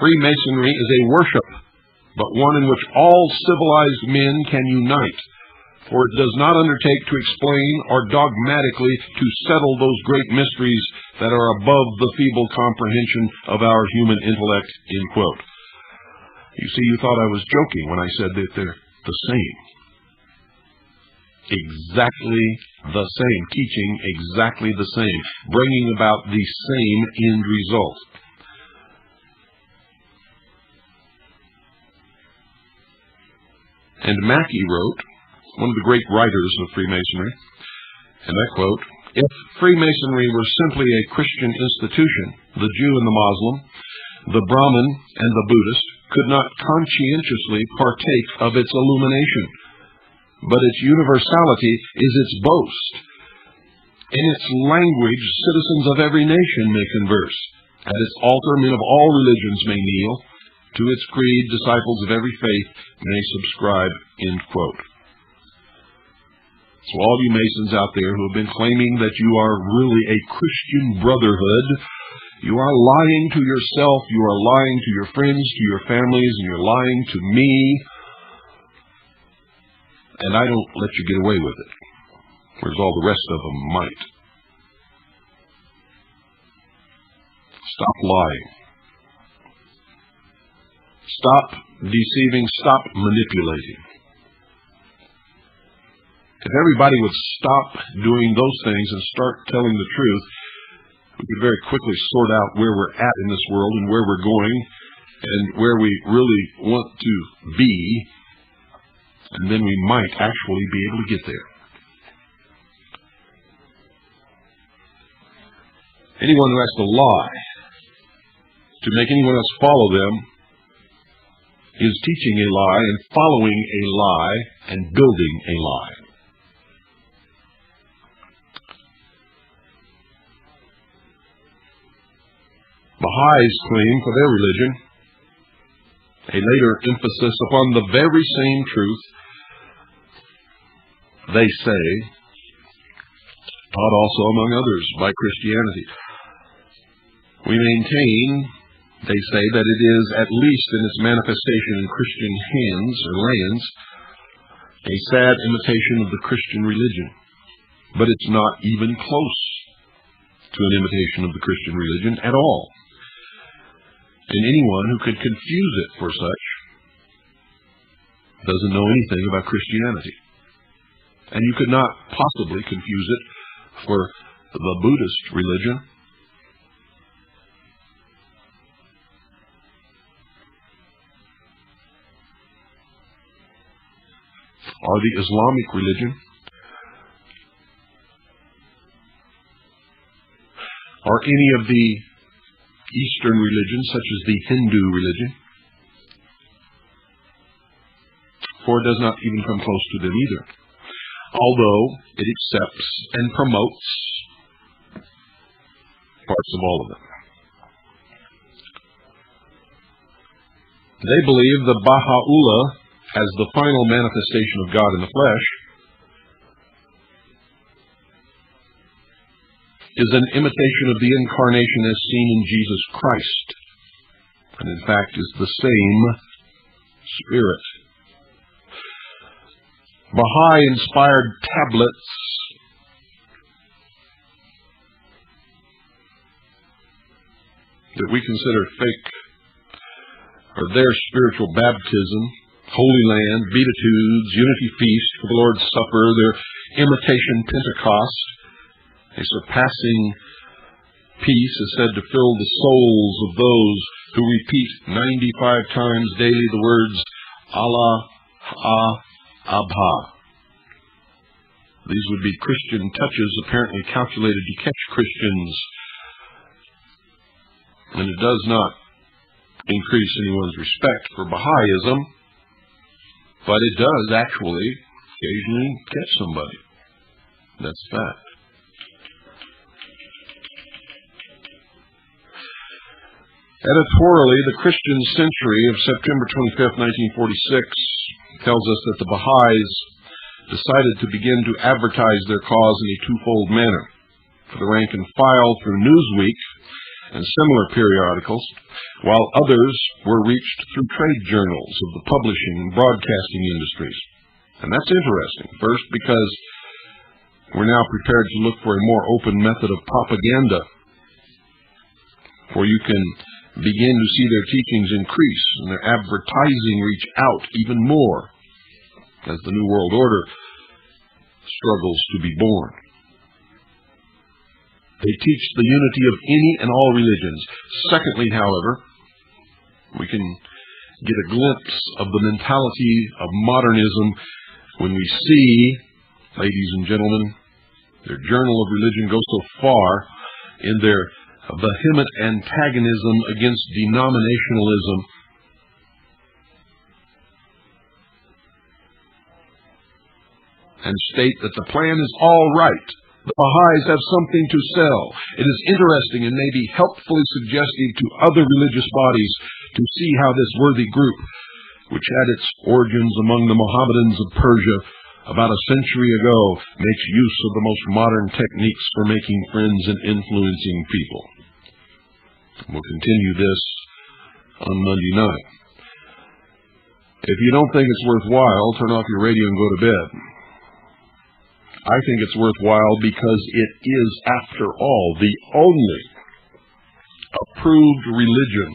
"Freemasonry is a worship, but one in which all civilized men can unite, for it does not undertake to explain or dogmatically to settle those great mysteries that are above the feeble comprehension of our human intellect," end quote. You see, you thought I was joking when I said that they're the same. Exactly the same. Teaching exactly the same. Bringing about the same end result. And Mackey wrote, one of the great writers of Freemasonry, and I quote, "If Freemasonry were simply a Christian institution, the Jew and the Moslem, the Brahmin and the Buddhist could not conscientiously partake of its illumination. But its universality is its boast. In its language, citizens of every nation may converse. At its altar, men of all religions may kneel. To its creed, disciples of every faith may subscribe," end quote. So all you Masons out there who have been claiming that you are really a Christian brotherhood, you are lying to yourself, you are lying to your friends, to your families, and you're lying to me. And I don't let you get away with it, whereas all the rest of them might. Stop lying. Stop deceiving. Stop manipulating. If everybody would stop doing those things and start telling the truth, we could very quickly sort out where we're at in this world and where we're going and where we really want to be, and then we might actually be able to get there. Anyone who has to lie to make anyone else follow them is teaching a lie and following a lie and building a lie. Baha'is claim for their religion a later emphasis upon the very same truth they say, taught also among others by Christianity. We maintain, they say, that it is, at least in its manifestation in Christian hands or lands, a sad imitation of the Christian religion. But it's not even close to an imitation of the Christian religion at all. And anyone who could confuse it for such doesn't know anything about Christianity. And you could not possibly confuse it for the Buddhist religion. Or the Islamic religion. Or any of the Eastern religions, such as the Hindu religion. For it does not even come close to them either. Although it accepts and promotes parts of all of them. They believe that Baha'u'llah, as the final manifestation of God in the flesh, is an imitation of the incarnation as seen in Jesus Christ, and in fact is the same Spirit. Baha'i-inspired tablets that we consider fake are their spiritual baptism, Holy Land, Beatitudes, Unity Feast for the Lord's Supper, their imitation Pentecost. A surpassing peace is said to fill the souls of those who repeat 95 times daily the words Allah, Abha. These would be Christian touches apparently calculated to catch Christians, and it does not increase anyone's respect for Baha'ism, but it does actually occasionally catch somebody. That's a fact. Editorially, the Christian Century of September 25th, 1946 tells us that the Baha'is decided to begin to advertise their cause in a twofold manner. For the rank and file through Newsweek and similar periodicals, while others were reached through trade journals of the publishing and broadcasting industries. And that's interesting. First, because we're now prepared to look for a more open method of propaganda, for you can begin to see their teachings increase and their advertising reach out even more as the New World Order struggles to be born. They teach the unity of any and all religions. Secondly, however, we can get a glimpse of the mentality of modernism when we see, ladies and gentlemen, their journal of religion go so far in their vehement antagonism against denominationalism and state that the plan is all right. The Baha'is have something to sell. It is interesting and may be helpfully suggestive to other religious bodies to see how this worthy group, which had its origins among the Mohammedans of Persia about a century ago, makes use of the most modern techniques for making friends and influencing people. We'll continue this on Monday night. If you don't think it's worthwhile, turn off your radio and go to bed. I think it's worthwhile because it is, after all, the only approved religion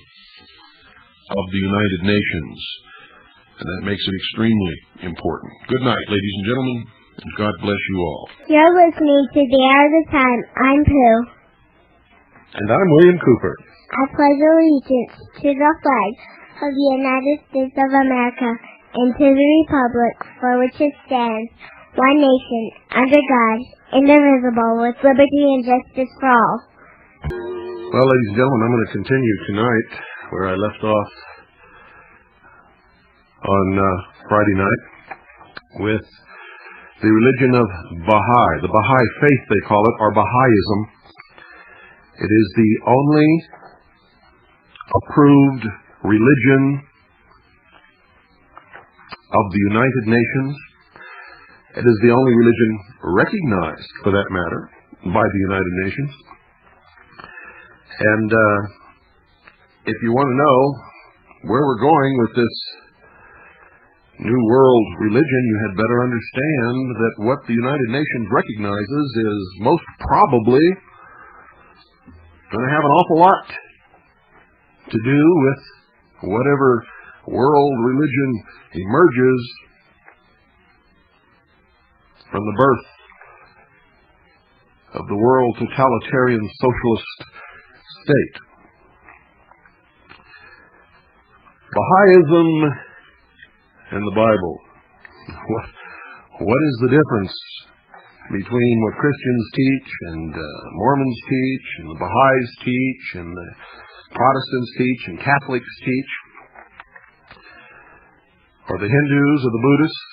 of the United Nations. And that makes it extremely important. Good night, ladies and gentlemen, and God bless you all. You're listening to The Hour of the Time. I'm Pooh. And I'm William Cooper. I pledge allegiance to the flag of the United States of America and to the republic for which it stands, one nation, under God, indivisible, with liberty and justice for all. Well, ladies and gentlemen, I'm going to continue tonight where I left off on Friday night with the religion of Baha'i. The Baha'i faith, they call it, or Baha'ism. It is the only approved religion of the United Nations. It is the only religion recognized, for that matter, by the United Nations. And if you want to know where we're going with this New World religion, you had better understand that what the United Nations recognizes is most probably going to have an awful lot to do with whatever world religion emerges from the birth of the world totalitarian socialist state. Bahaism and the Bible. What is the difference between what Christians teach and Mormons teach and the Baha'is teach and the Protestants teach and Catholics teach, or the Hindus or the Buddhists?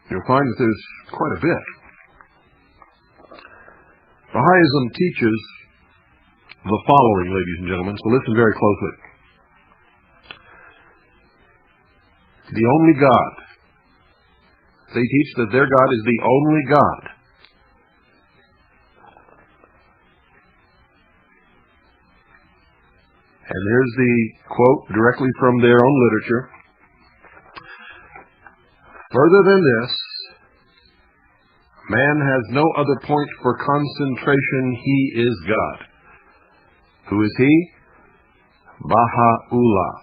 You'll find that there's quite a bit. Bahaism teaches the following, ladies and gentlemen, so listen very closely. The only God. They teach that their God is the only God. And here's the quote directly from their own literature. Further than this, man has no other point for concentration. He is God. Who is he? Baha'u'llah.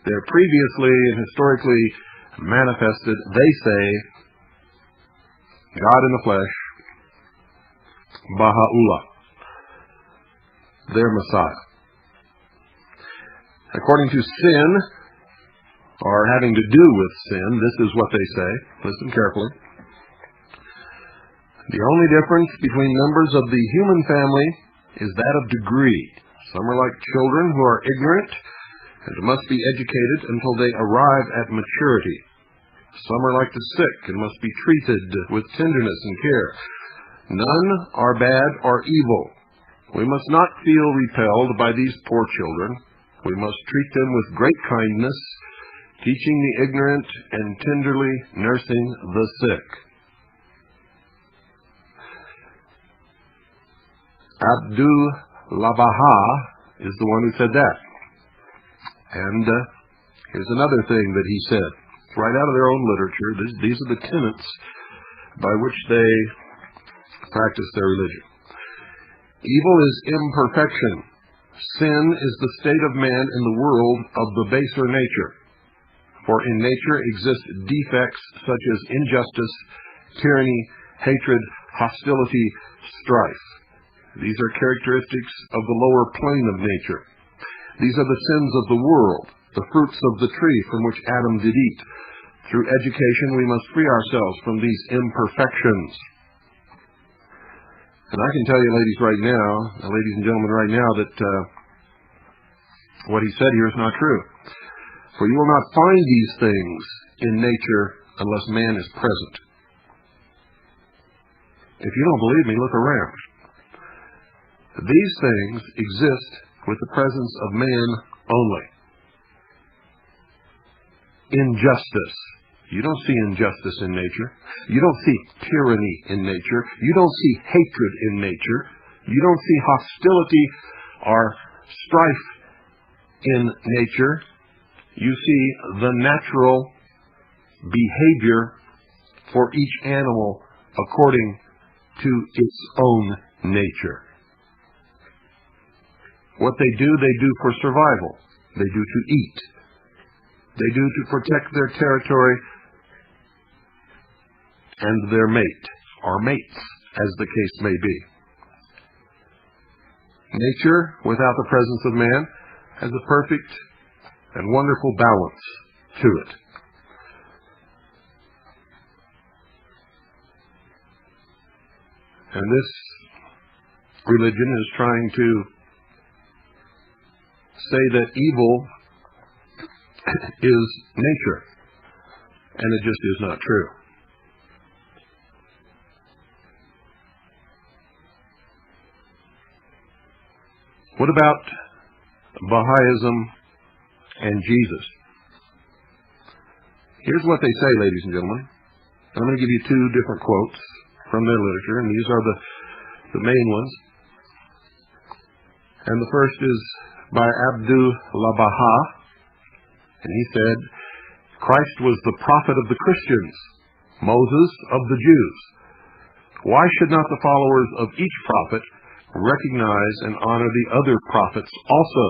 They're previously and historically manifested, they say, God in the flesh, Baha'u'llah, their Messiah. According to sin, or having to do with sin, this is what they say. Listen carefully. The only difference between members of the human family is that of degree. Some are like children who are ignorant and must be educated until they arrive at maturity. Some are like the sick and must be treated with tenderness and care. None are bad or evil. We must not feel repelled by these poor children. We must treat them with great kindness, teaching the ignorant and tenderly nursing the sick. Abdul-Baha is the one who said that. And here's another thing that he said. It's right out of their own literature. These are the tenets by which they practice their religion. Evil is imperfection. Sin is the state of man in the world of the baser nature. For in nature exist defects such as injustice, tyranny, hatred, hostility, strife. These are characteristics of the lower plane of nature. These are the sins of the world, the fruits of the tree from which Adam did eat. Through education, we must free ourselves from these imperfections. And I can tell you, ladies and gentlemen, right now, that what he said here is not true. For you will not find these things in nature unless man is present. If you don't believe me, look around. These things exist with the presence of man only. Injustice. You don't see injustice in nature. You don't see tyranny in nature. You don't see hatred in nature. You don't see hostility or strife in nature. You see the natural behavior for each animal according to its own nature. What they do for survival. They do to eat. They do to protect their territory and their mate, or mates, as the case may be. Nature, without the presence of man, has a perfect and wonderful balance to it. And this religion is trying to say that evil is nature, and it just is not true. What about Bahaism and Jesus? Here's what they say, ladies and gentlemen. I'm going to give you two different quotes from their literature, and these are the main ones. And the first is by Abdul-Baha, and he said, Christ was the prophet of the Christians, Moses of the Jews. Why should not the followers of each prophet recognize and honor the other prophets also?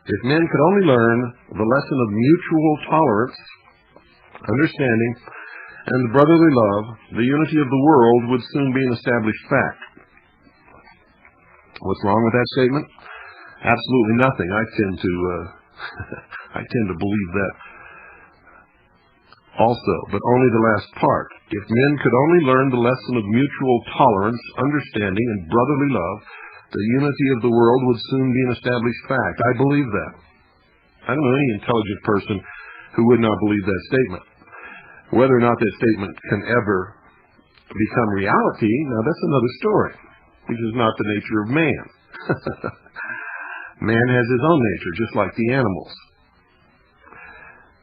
If men could only learn the lesson of mutual tolerance, understanding, and brotherly love, the unity of the world would soon be an established fact. What's wrong with that statement? Absolutely nothing. I tend to believe that also, but only the last part. If men could only learn the lesson of mutual tolerance, understanding, and brotherly love, the unity of the world would soon be an established fact. I believe that. I don't know any intelligent person who would not believe that statement. Whether or not that statement can ever become reality, now that's another story, which is not the nature of man. Man has his own nature, just like the animals.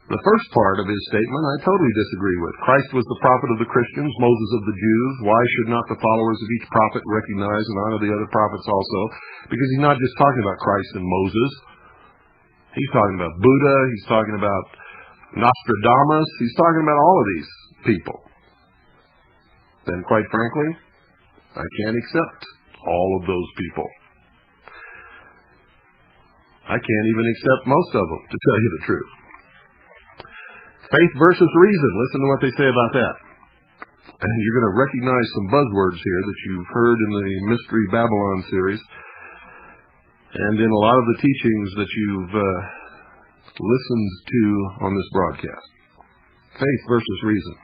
The first part of his statement I totally disagree with. Christ was the prophet of the Christians, Moses of the Jews. Why should not the followers of each prophet recognize and honor the other prophets also? Because he's not just talking about Christ and Moses. He's talking about Buddha. He's talking about Nostradamus. He's talking about all of these people. Then, quite frankly, I can't accept all of those people. I can't even accept most of them, to tell you the truth. Faith versus reason. Listen to what they say about that. And you're going to recognize some buzzwords here that you've heard in the Mystery Babylon series and in a lot of the teachings that you've listened to on this broadcast. Faith versus reason.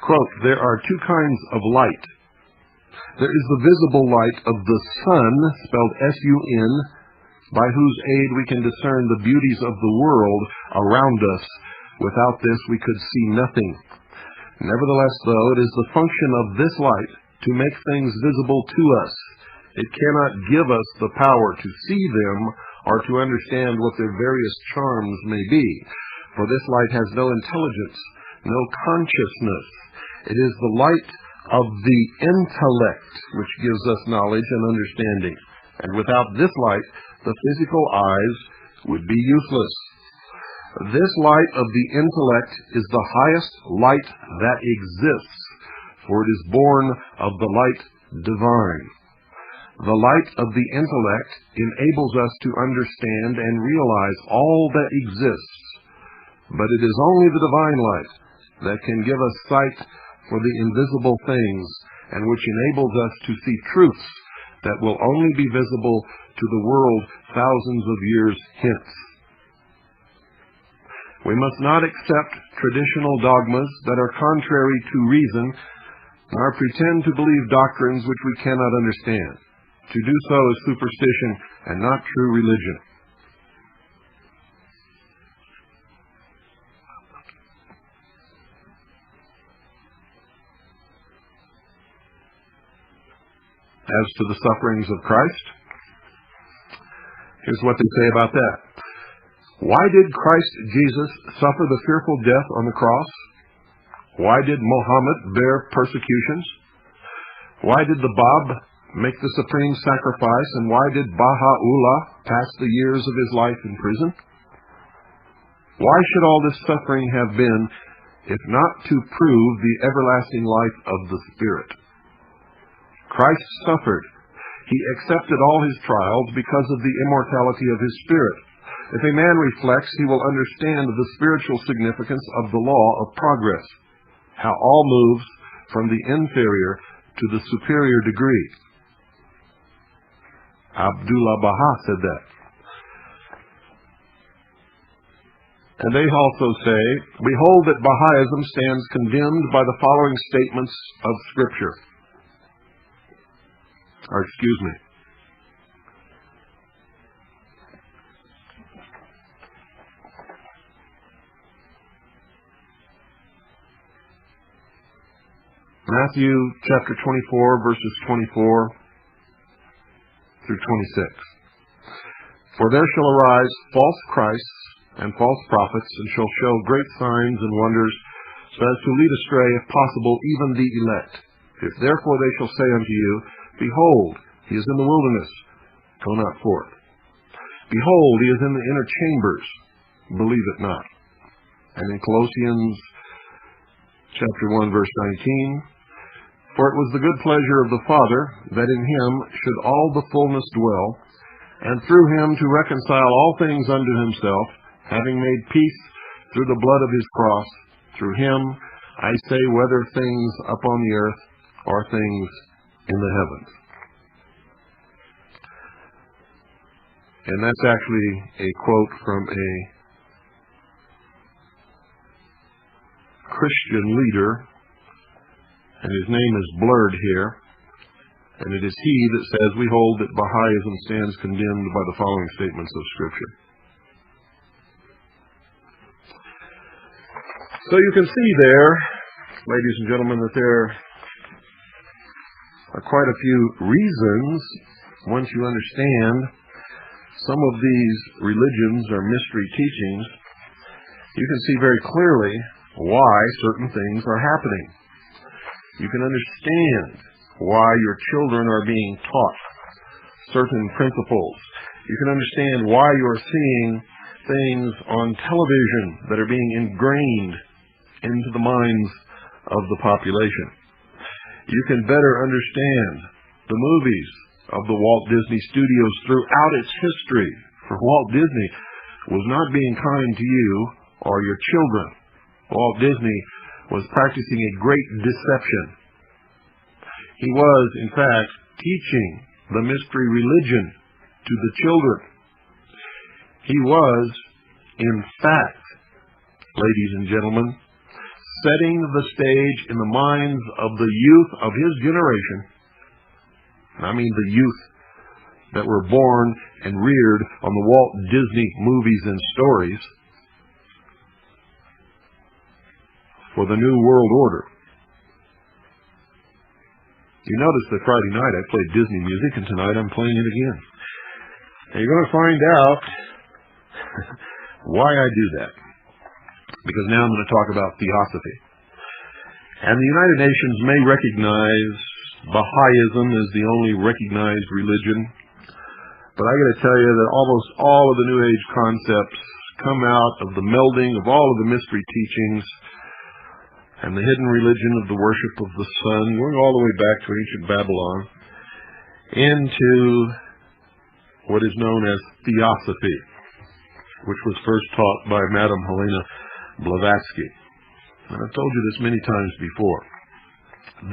Quote, there are two kinds of light. There is the visible light of the sun, spelled S-U-N, by whose aid we can discern the beauties of the world around us. Without this, we could see nothing. Nevertheless, though, it is the function of this light to make things visible to us. It cannot give us the power to see them or to understand what their various charms may be. For this light has no intelligence, no consciousness. It is the light of the intellect which gives us knowledge and understanding. And without this light, the physical eyes would be useless. This light of the intellect is the highest light that exists, for it is born of the light divine. The light of the intellect enables us to understand and realize all that exists, but it is only the divine light that can give us sight for the invisible things, and which enables us to see truths that will only be visible to the world thousands of years hence. We must not accept traditional dogmas that are contrary to reason, nor pretend to believe doctrines which we cannot understand. To do so is superstition and not true religion. As to the sufferings of Christ, here's what they say about that. Why did Christ Jesus suffer the fearful death on the cross? Why did Muhammad bear persecutions? Why did the Bab make the supreme sacrifice? And why did Baha'u'llah pass the years of his life in prison? Why should all this suffering have been, if not to prove the everlasting life of the Spirit? Christ suffered. He accepted all his trials because of the immortality of his spirit. If a man reflects, he will understand the spiritual significance of the law of progress, how all moves from the inferior to the superior degree. Abdullah Baha said that. And they also say, we hold that Bahaism stands condemned by the following statements of Scripture. Or, excuse me. Matthew chapter 24, verses 24 through 26. For there shall arise false Christs and false prophets, and shall show great signs and wonders, so as to lead astray, if possible, even the elect. If therefore they shall say unto you, Behold, he is in the wilderness, go not forth. Behold, he is in the inner chambers, believe it not. And in Colossians chapter 1, verse 19, For it was the good pleasure of the Father that in him should all the fullness dwell, and through him to reconcile all things unto himself, having made peace through the blood of his cross. Through him I say whether things up on the earth or things in the heavens. And that's actually a quote from a Christian leader, and his name is blurred here, and it is he that says, "We hold that Baha'ism stands condemned by the following statements of Scripture." So you can see there, ladies and gentlemen, that there are quite a few reasons, once you understand some of these religions or mystery teachings, you can see very clearly why certain things are happening. You can understand why your children are being taught certain principles. You can understand why you're seeing things on television that are being ingrained into the minds of the population. You can better understand the movies of the Walt Disney Studios throughout its history. For Walt Disney was not being kind to you or your children. Walt Disney was practicing a great deception. He was, in fact, teaching the mystery religion to the children. He was, in fact, ladies and gentlemen, setting the stage in the minds of the youth of his generation. I mean the youth that were born and reared on the Walt Disney movies and stories, for the New World Order. You notice that Friday night I played Disney music, and tonight I'm playing it again. And you're going to find out why I do that. Because now I'm going to talk about theosophy. And the United Nations may recognize Baha'ism as the only recognized religion, but I got to tell you that almost all of the New Age concepts come out of the melding of all of the mystery teachings and the hidden religion of the worship of the sun, going all the way back to ancient Babylon, into what is known as theosophy, which was first taught by Madame Helena Blavatsky. And I've told you this many times before.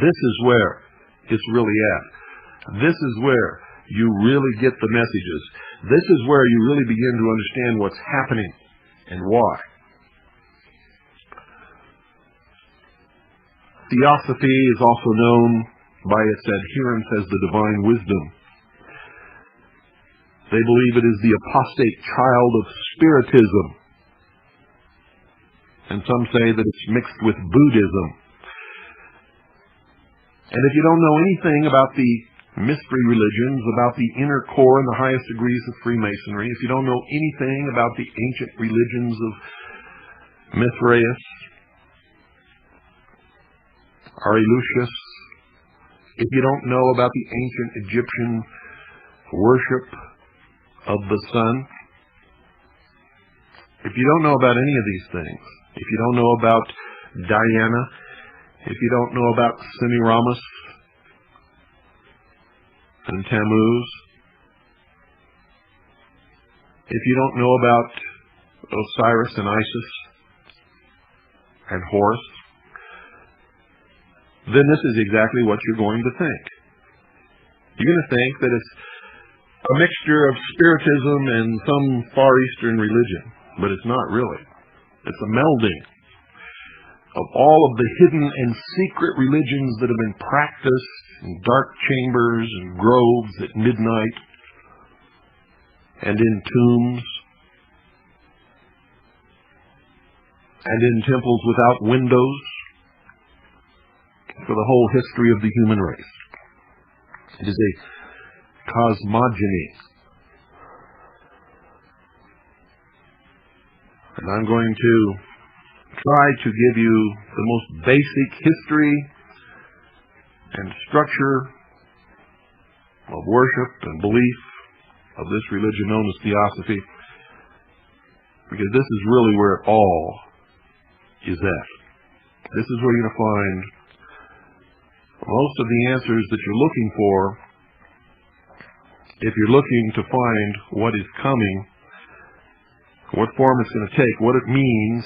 This is where it's really at. This is where you really get the messages. This is where you really begin to understand what's happening and why. Theosophy is also known by its adherents as the divine wisdom. They believe it is the apostate child of Spiritism. And some say that it's mixed with Buddhism. And if you don't know anything about the mystery religions, about the inner core and the highest degrees of Freemasonry, if you don't know anything about the ancient religions of Mithraeus, Aurelius, if you don't know about the ancient Egyptian worship of the sun, if you don't know about any of these things, if you don't know about Diana, if you don't know about Semiramis and Tammuz, if you don't know about Osiris and Isis and Horus, then this is exactly what you're going to think. You're going to think that it's a mixture of Spiritism and some Far Eastern religion, but it's not really. It's a melding of all of the hidden and secret religions that have been practiced in dark chambers and groves at midnight and in tombs and in temples without windows for the whole history of the human race. It is a cosmogony. And I'm going to try to give you the most basic history and structure of worship and belief of this religion known as theosophy, because this is really where it all is at. This is where you're going to find most of the answers that you're looking for if you're looking to find what is coming, what form it's going to take, what it means,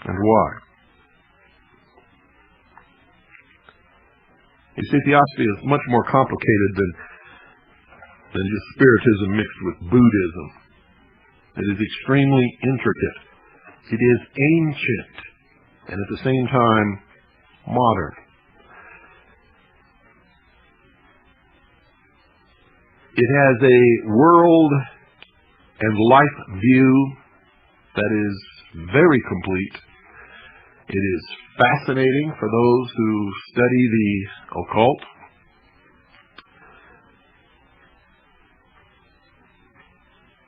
and why? You see, theosophy is much more complicated than just spiritism mixed with Buddhism. It is extremely intricate. It is ancient and at the same time modern. It has a world and life view that is very complete. It is fascinating for those who study the occult.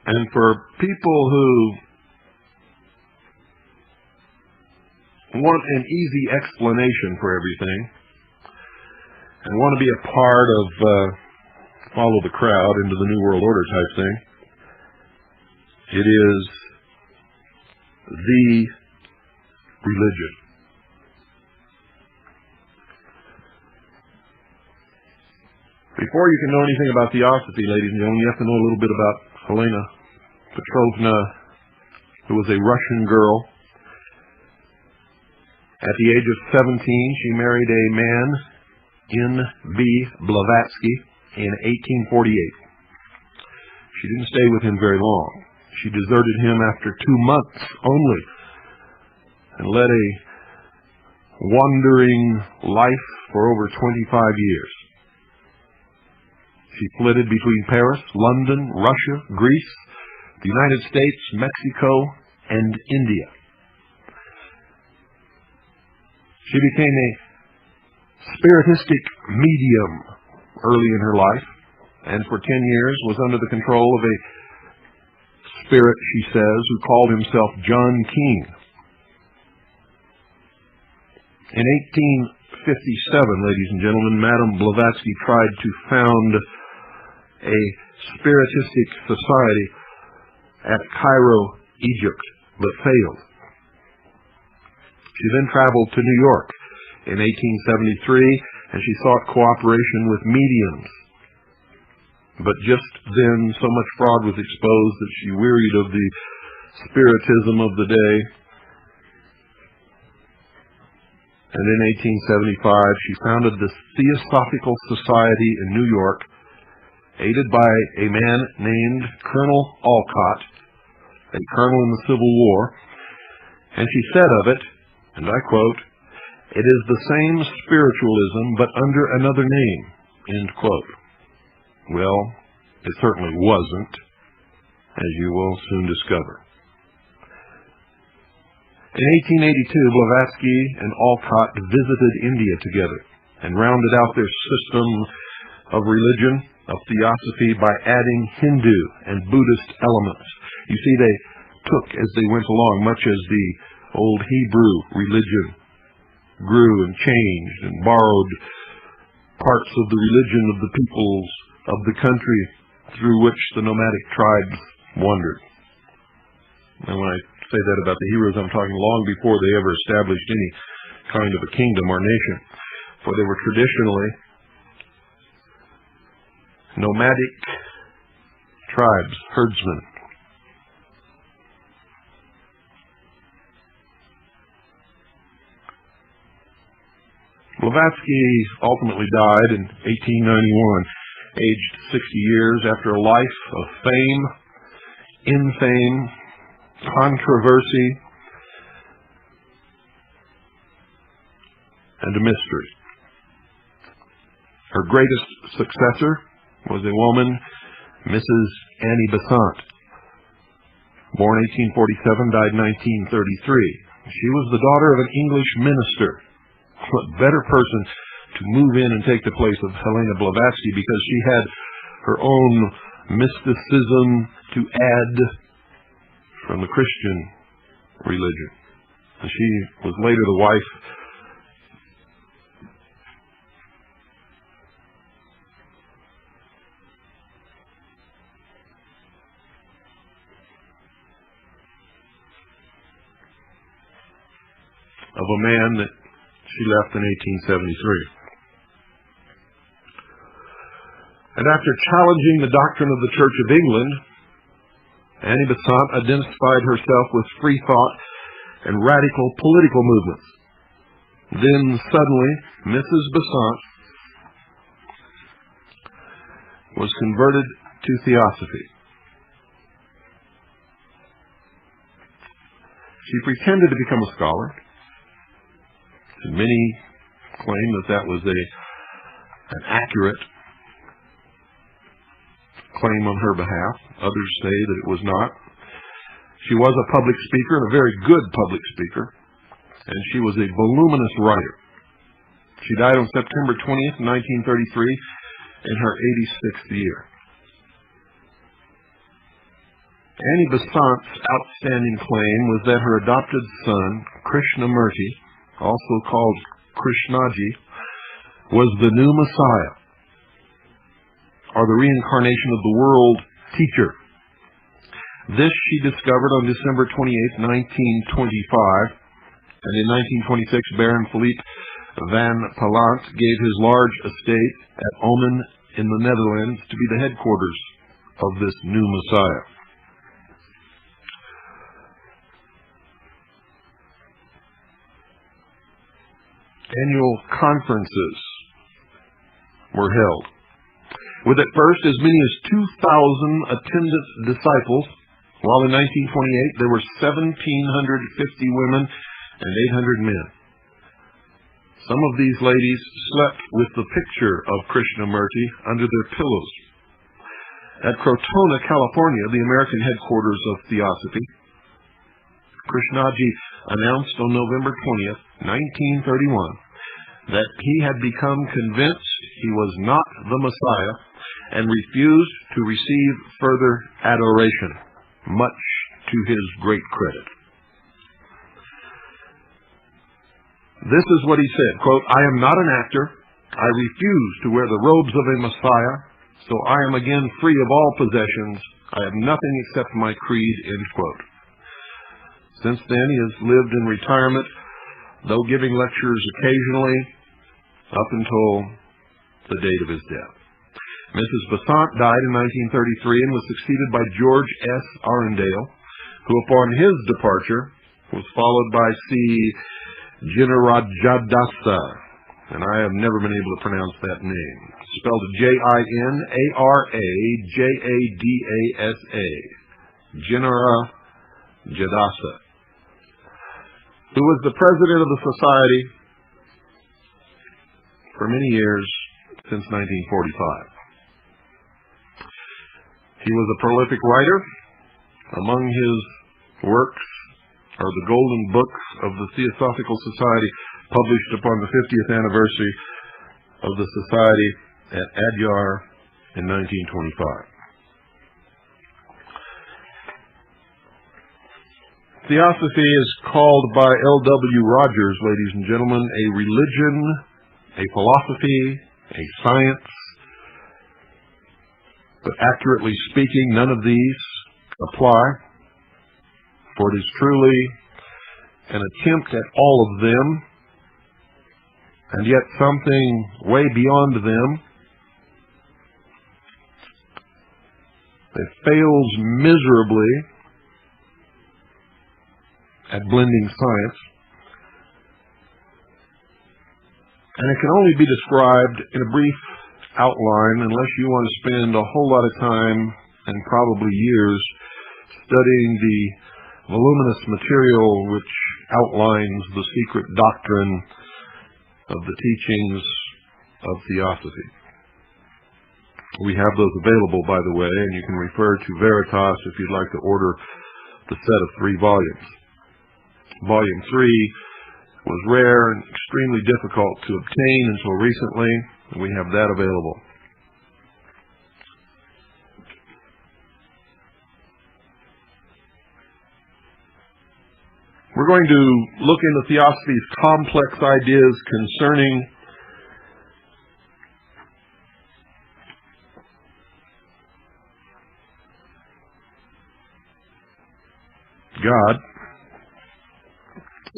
And for people who want an easy explanation for everything and want to be a part of follow the crowd into the New World Order type thing, it is the religion. Before you can know anything about theosophy, ladies and gentlemen, you have to know a little bit about Helena Petrovna, who was a Russian girl. At the age of 17, she married a man, N.B. Blavatsky, in 1848. She didn't stay with him very long. She deserted him after 2 months only and led a wandering life for over 25 years. She flitted between Paris, London, Russia, Greece, the United States, Mexico, and India. She became a spiritistic medium early in her life, and for 10 years was under the control of a spirit, she says, who called himself John King. In 1857, ladies and gentlemen, Madame Blavatsky tried to found a spiritistic society at Cairo, Egypt, but failed. She then traveled to New York in 1873, and she sought cooperation with mediums. But just then, so much fraud was exposed that she wearied of the spiritism of the day. And in 1875, she founded the Theosophical Society in New York, aided by a man named Colonel Olcott, a colonel in the Civil War. And she said of it, and I quote, "It is the same spiritualism, but under another name," end quote. Well, it certainly wasn't, as you will soon discover. In 1882, Blavatsky and Olcott visited India together and rounded out their system of religion, of theosophy, by adding Hindu and Buddhist elements. You see, they took as they went along, much as the old Hebrew religion grew and changed and borrowed parts of the religion of the peoples of the country through which the nomadic tribes wandered. And when I say that about the Hebrews, I'm talking long before they ever established any kind of a kingdom or nation, for they were traditionally nomadic tribes, herdsmen. Blavatsky ultimately died in 1891, aged 60 years, after a life of fame, infame, controversy, and a mystery. Her greatest successor was a woman, Mrs. Annie Besant, born 1847, died 1933. She was the daughter of an English minister. What better person to move in and take the place of Helena Blavatsky, because she had her own mysticism to add from the Christian religion. And she was later the wife of a man that she left in 1873. And after challenging the doctrine of the Church of England, Annie Besant identified herself with free thought and radical political movements. Then suddenly, Mrs. Besant was converted to theosophy. She pretended to become a scholar, and many claim that that was an accurate claim on her behalf. Others say that it was not. She was a public speaker, and a very good public speaker, and she was a voluminous writer. She died on September 20th, 1933, in her 86th year. Annie Besant's outstanding claim was that her adopted son, Krishnamurti, also called Krishnaji, was the new Messiah, or the reincarnation of the world teacher. This she discovered on December 28, 1925, and in 1926 Baron Philippe van Pallandt gave his large estate at Omen in the Netherlands to be the headquarters of this new Messiah. Annual conferences were held, with at first as many as 2,000 attendant disciples, while in 1928 there were 1,750 women and 800 men. Some of these ladies slept with the picture of Krishnamurti under their pillows. At Crotona, California, the American headquarters of Theosophy, Krishnaji announced on November 20th, 1931, that he had become convinced he was not the Messiah and refused to receive further adoration, much to his great credit. This is what he said, quote, "I am not an actor. I refuse to wear the robes of a Messiah, so I am again free of all possessions. I have nothing except my creed," end quote. Since then, he has lived in retirement, though giving lectures occasionally, up until the date of his death. Mrs. Besant died in 1933 and was succeeded by George S. Arundel, who upon his departure was followed by C. Jinarajadasa, and I have never been able to pronounce that name. Spelled Jinarajadasa. Jinarajadasa, who was the president of the society for many years since 1945. He was a prolific writer. Among his works are the Golden Books of the Theosophical Society, published upon the 50th anniversary of the Society at Adyar in 1925. Theosophy is called by L.W. Rogers, ladies and gentlemen, a religion, a philosophy, a science. But accurately speaking, none of these apply, for it is truly an attempt at all of them, and yet something way beyond them. It fails miserably at blending science, and it can only be described in a brief outline unless you want to spend a whole lot of time and probably years studying the voluminous material which outlines the secret doctrine of the teachings of Theosophy. We have those available, by the way, and you can refer to Veritas if you'd like to order the set of 3 volumes. Volume 3 was rare and extremely difficult to obtain until recently, and we have that available. We're going to look into Theosophy's complex ideas concerning God,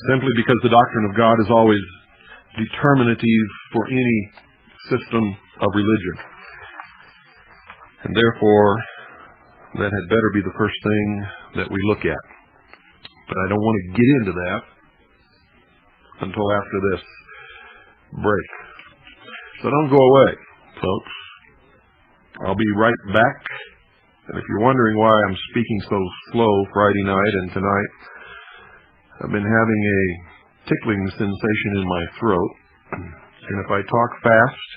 simply because the doctrine of God is always determinative for any system of religion. And therefore, that had better be the first thing that we look at. But I don't want to get into that until after this break. So don't go away, folks. I'll be right back. And if you're wondering why I'm speaking so slow Friday night and tonight, I've been having a tickling sensation in my throat. And if I talk fast,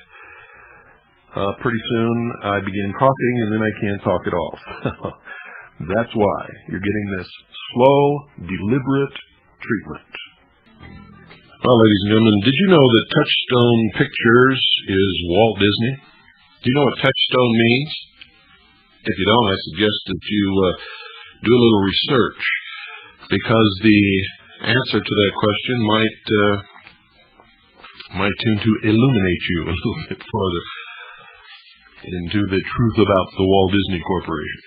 pretty soon I begin coughing and then I can't talk at all. That's why you're getting this slow, deliberate treatment. Well, ladies and gentlemen, did you know that Touchstone Pictures is Walt Disney? Do you know what Touchstone means? If you don't, I suggest that you do a little research, because the answer to that question might tend to illuminate you a little bit further into the truth about the Walt Disney Corporation.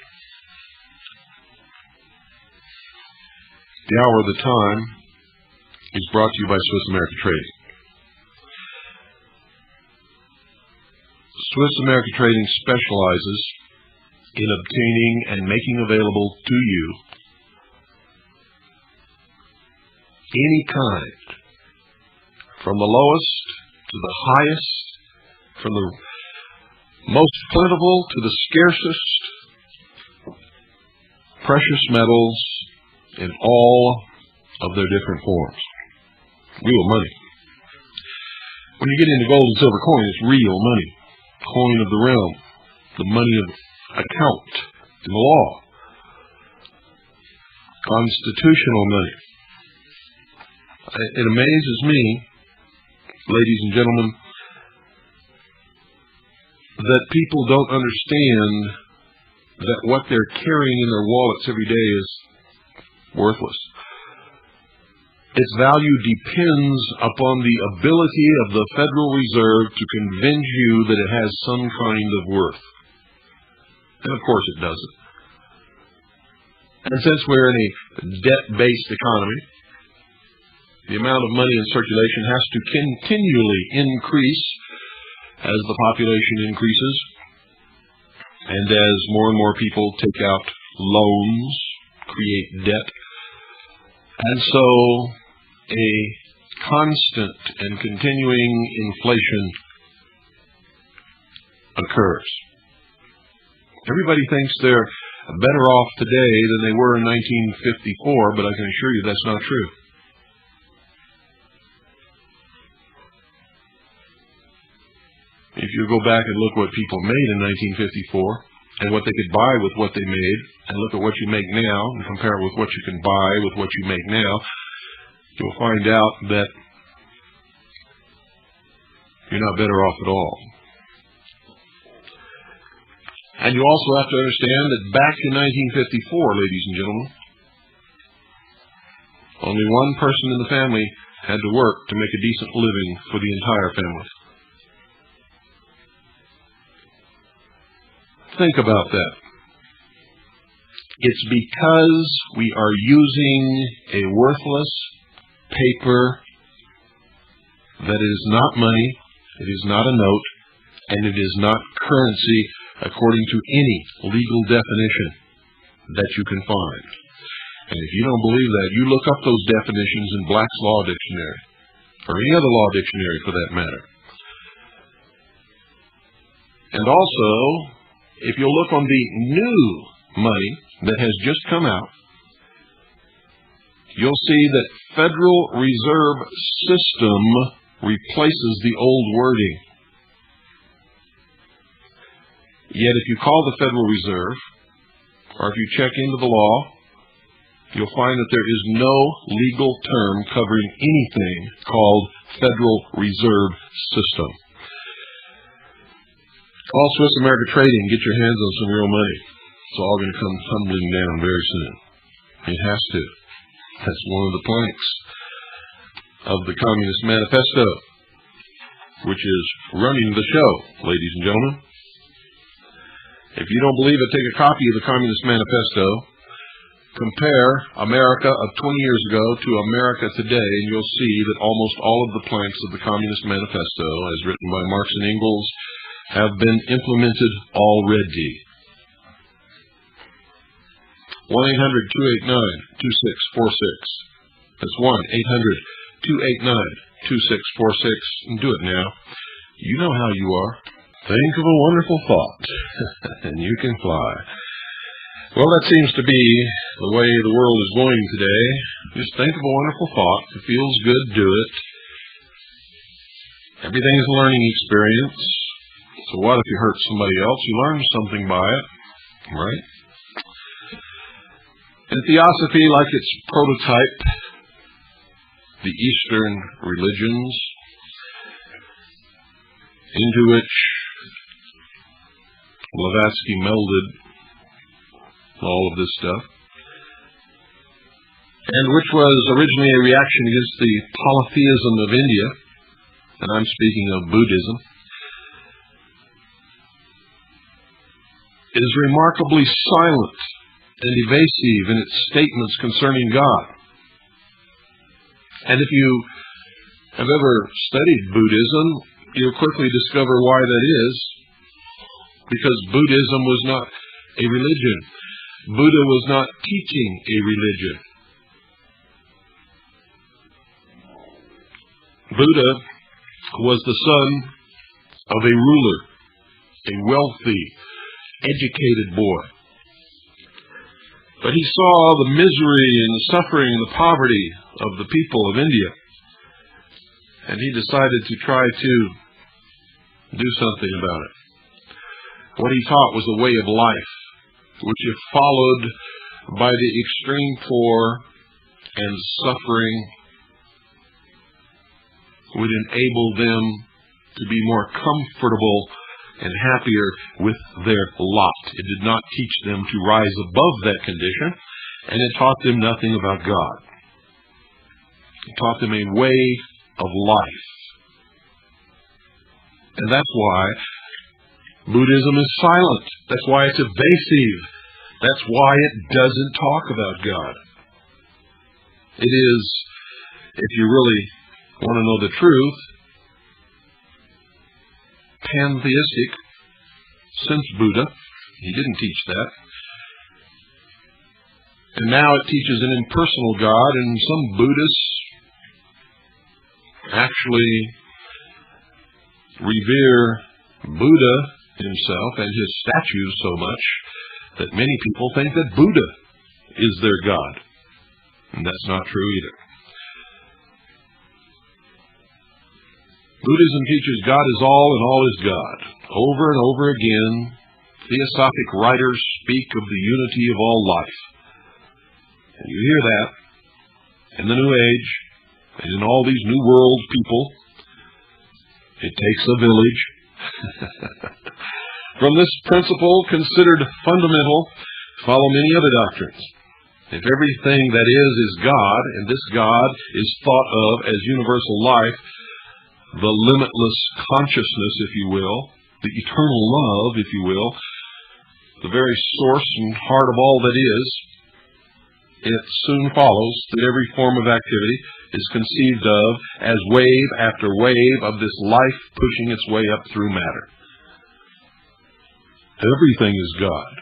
The Hour of the Time is brought to you by Swiss America Trading. Swiss America Trading specializes in obtaining and making available to you any kind, from the lowest to the highest, from the most plentiful to the scarcest, precious metals in all of their different forms. Real money. When you get into gold and silver coin, it's real money. Coin of the realm. The money of account in the law. Constitutional money. It amazes me, ladies and gentlemen, that people don't understand that what they're carrying in their wallets every day is worthless. Its value depends upon the ability of the Federal Reserve to convince you that it has some kind of worth. And of course it doesn't. And since we're in a debt-based economy, the amount of money in circulation has to continually increase as the population increases, and as more and more people take out loans, create debt. And so a constant and continuing inflation occurs. Everybody thinks they're better off today than they were in 1954, but I can assure you that's not true. If you go back and look what people made in 1954 and what they could buy with what they made, and look at what you make now and compare it with what you can buy with what you make now, you'll find out that you're not better off at all. And you also have to understand that back in 1954, ladies and gentlemen, only one person in the family had to work to make a decent living for the entire family. Think about that. It's because we are using a worthless paper that is not money, it is not a note, and it is not currency according to any legal definition that you can find. And if you don't believe that, you look up those definitions in Black's Law Dictionary, or any other law dictionary for that matter. And also, if you look on the new money that has just come out, you'll see that Federal Reserve System replaces the old wording. Yet if you call the Federal Reserve, or if you check into the law, you'll find that there is no legal term covering anything called Federal Reserve System. Call Swiss America Trading, get your hands on some real money. It's all going to come tumbling down very soon. It has to. That's one of the planks of the Communist Manifesto, which is running the show, ladies and gentlemen. If you don't believe it, take a copy of the Communist Manifesto, compare America of 20 years ago to America today, and you'll see that almost all of the planks of the Communist Manifesto, as written by Marx and Engels, have been implemented already. 1-800-289-2646. That's 1-800-289-2646. And do it now. You know how you are. Think of a wonderful thought, and you can fly. Well, that seems to be the way the world is going today. Just think of a wonderful thought. If it feels good, do it. Everything is a learning experience. So what if you hurt somebody else? You learn something by it, right? And theosophy, like its prototype, the Eastern religions, into which Blavatsky melded all of this stuff, and which was originally a reaction against the polytheism of India, and I'm speaking of Buddhism, is remarkably silent and evasive in its statements concerning God. And if you have ever studied Buddhism, you'll quickly discover why that is. Because Buddhism was not a religion. Buddha was not teaching a religion. Buddha was the son of a ruler, a wealthy, educated boy. But he saw the misery and the suffering and the poverty of the people of India. And he decided to try to do something about it. What he taught was a way of life, which if followed by the extreme poor and suffering, would enable them to be more comfortable and happier with their lot. It did not teach them to rise above that condition, and it taught them nothing about God. It taught them a way of life. And that's why Buddhism is silent. That's why it's evasive. That's why it doesn't talk about God. It is, if you really want to know the truth, pantheistic since Buddha. He didn't teach that. And now it teaches an impersonal God, and some Buddhists actually revere Buddha himself and his statues so much that many people think that Buddha is their God. And that's not true either. Buddhism teaches God is all and all is God. Over and over again, theosophic writers speak of the unity of all life. And you hear that in the New Age and in all these New World people. It takes a village. From this principle, considered fundamental, follow many other doctrines. If everything that is God, and this God is thought of as universal life, the limitless consciousness, if you will, the eternal love, if you will, the very source and heart of all that is, it soon follows that every form of activity is conceived of as wave after wave of this life pushing its way up through matter. Everything is God.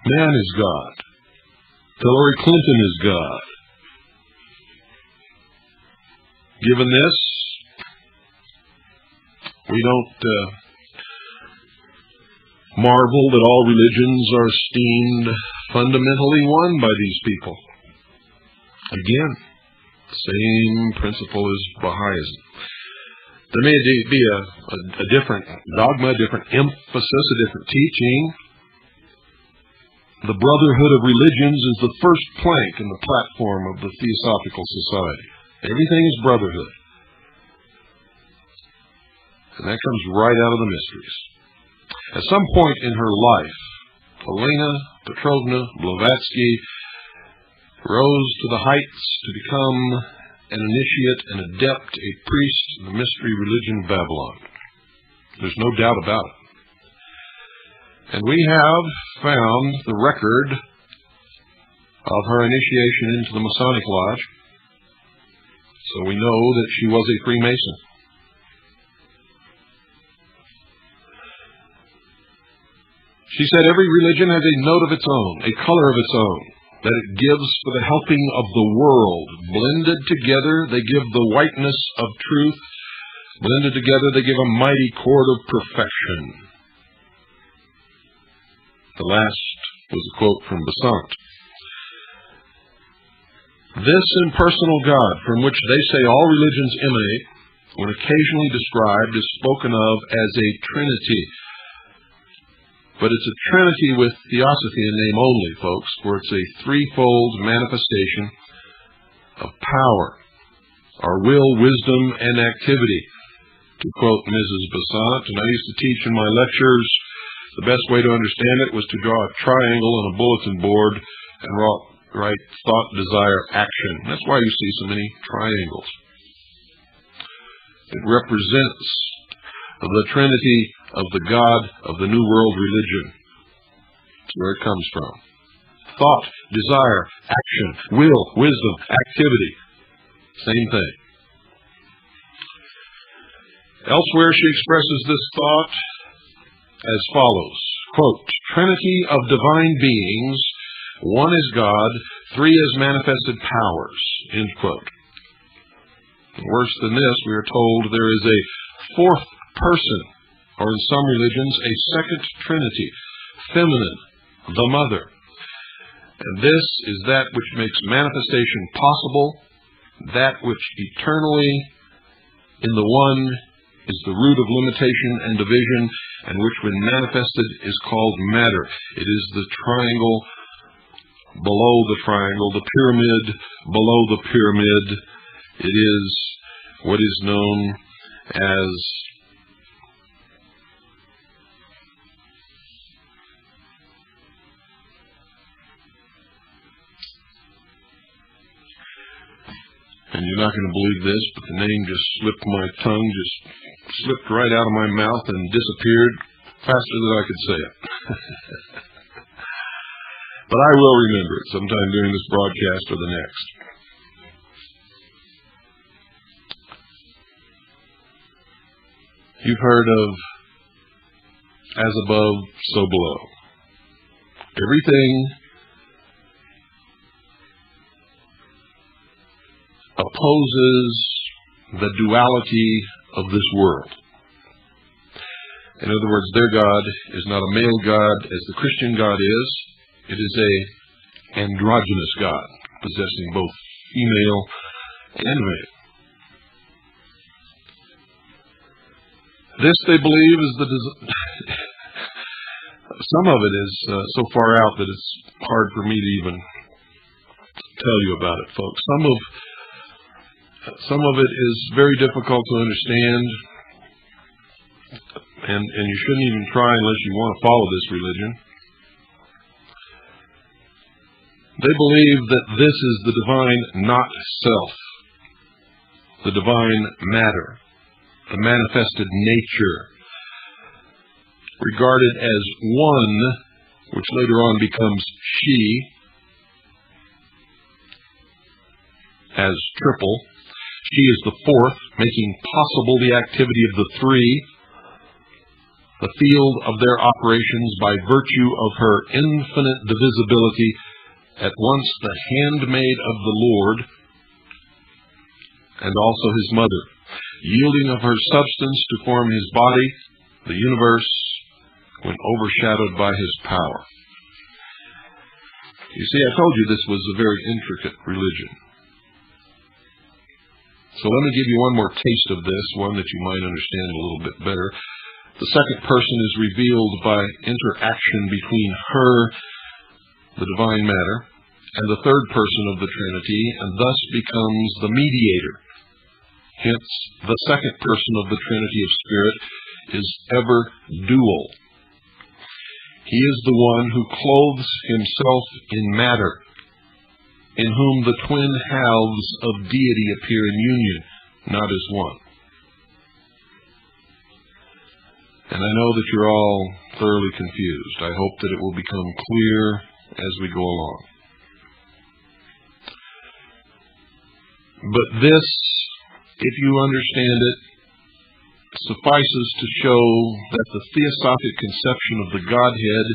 Man is God. Hillary Clinton is God. Given this, we don't marvel that all religions are esteemed fundamentally one by these people. Again, same principle as Baha'ism. There may be a different dogma, a different emphasis, a different teaching. The brotherhood of religions is the first plank in the platform of the Theosophical Society. Everything is brotherhood. And that comes right out of the mysteries. At some point in her life, Helena Petrovna Blavatsky rose to the heights to become an initiate, an adept, a priest in the mystery religion of Babylon. There's no doubt about it. And we have found the record of her initiation into the Masonic Lodge, so we know that she was a Freemason. She said every religion has a note of its own, a color of its own. that it gives for the helping of the world. Blended together, they give the whiteness of truth. Blended together, they give a mighty cord of perfection. The last was a quote from Besant. This impersonal God, from which they say all religions emanate, when occasionally described, is spoken of as a trinity. But it's a trinity with theosophy in name only, folks, for it's a threefold manifestation of power, our will, wisdom, and activity. To quote Mrs. Besant, and I used to teach in my lectures, the best way to understand it was to draw a triangle on a bulletin board and write thought, desire, action. That's why you see so many triangles. It represents the trinity of the God of the New World religion. That's where it comes from. Thought, desire, action, will, wisdom, activity. Same thing. Elsewhere she expresses this thought as follows, quote, Trinity of divine beings, one is God, three is manifested powers, end quote. Worse than this, we are told there is a fourth person, or in some religions, a second trinity, feminine, the mother. And this is that which makes manifestation possible, that which eternally in the one is the root of limitation and division, and which when manifested is called matter. It is the triangle below the triangle, the pyramid below the pyramid. It is what is known as and you're not going to believe this, but the name just slipped my tongue, just slipped right out of my mouth and disappeared faster than I could say it. But I will remember it sometime during this broadcast or the next. You've heard of as above, so below. Everything opposes the duality of this world. In other words, their God is not a male God as the Christian God is. It is a androgynous God, possessing both female and male. This, they believe, is the some of it is so far out that it's hard for me to even tell you about it, folks. Some of it is very difficult to understand, and you shouldn't even try unless you want to follow this religion. They believe that this is the divine not self, the divine matter, the manifested nature, regarded as one, which later on becomes she, as triple. She is the fourth, making possible the activity of the three, the field of their operations by virtue of her infinite divisibility, at once the handmaid of the Lord and also his mother, yielding of her substance to form his body, the universe, when overshadowed by his power. You see, I told you this was a very intricate religion. So let me give you one more taste of this, one that you might understand a little bit better. The second person is revealed by interaction between her, the divine matter, and the third person of the Trinity, and thus becomes the mediator. Hence, the second person of the Trinity of Spirit is ever dual. He is the one who clothes himself in matter, in whom the twin halves of deity appear in union, not as one. And I know that you're all thoroughly confused. I hope that it will become clear as we go along. But this, if you understand it, suffices to show that the theosophic conception of the Godhead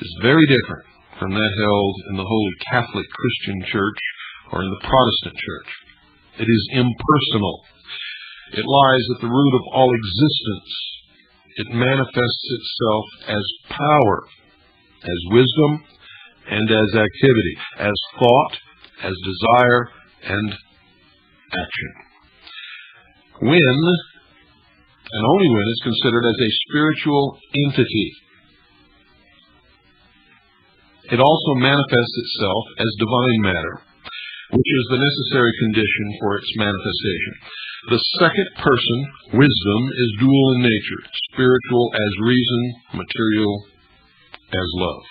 is very different from that held in the Holy Catholic Christian Church or in the Protestant Church. It is impersonal. It lies at the root of all existence. It manifests itself as power, as wisdom, and as activity, as thought, as desire, and action. When, and only when, it's considered as a spiritual entity. It also manifests itself as divine matter, which is the necessary condition for its manifestation. The second person, wisdom, is dual in nature, spiritual as reason, material as love.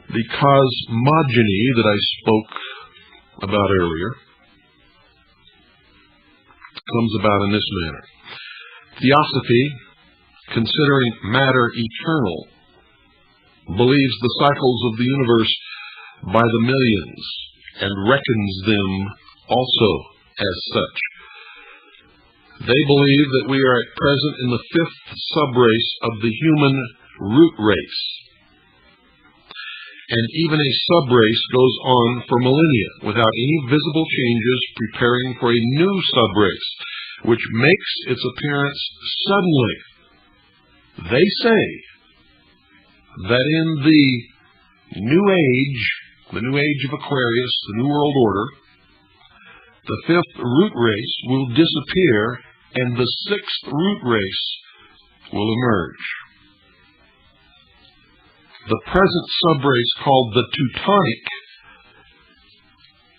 The cosmogony that I spoke about earlier comes about in this manner. Theosophy, considering matter eternal, believes the cycles of the universe by the millions and reckons them also as such. They believe that we are at present in the fifth subrace of the human root race. And even a subrace goes on for millennia without any visible changes, preparing for a new subrace, which makes its appearance suddenly. They say that in the new age of Aquarius, the New World Order, the fifth root race will disappear and the sixth root race will emerge. The present subrace, called the Teutonic,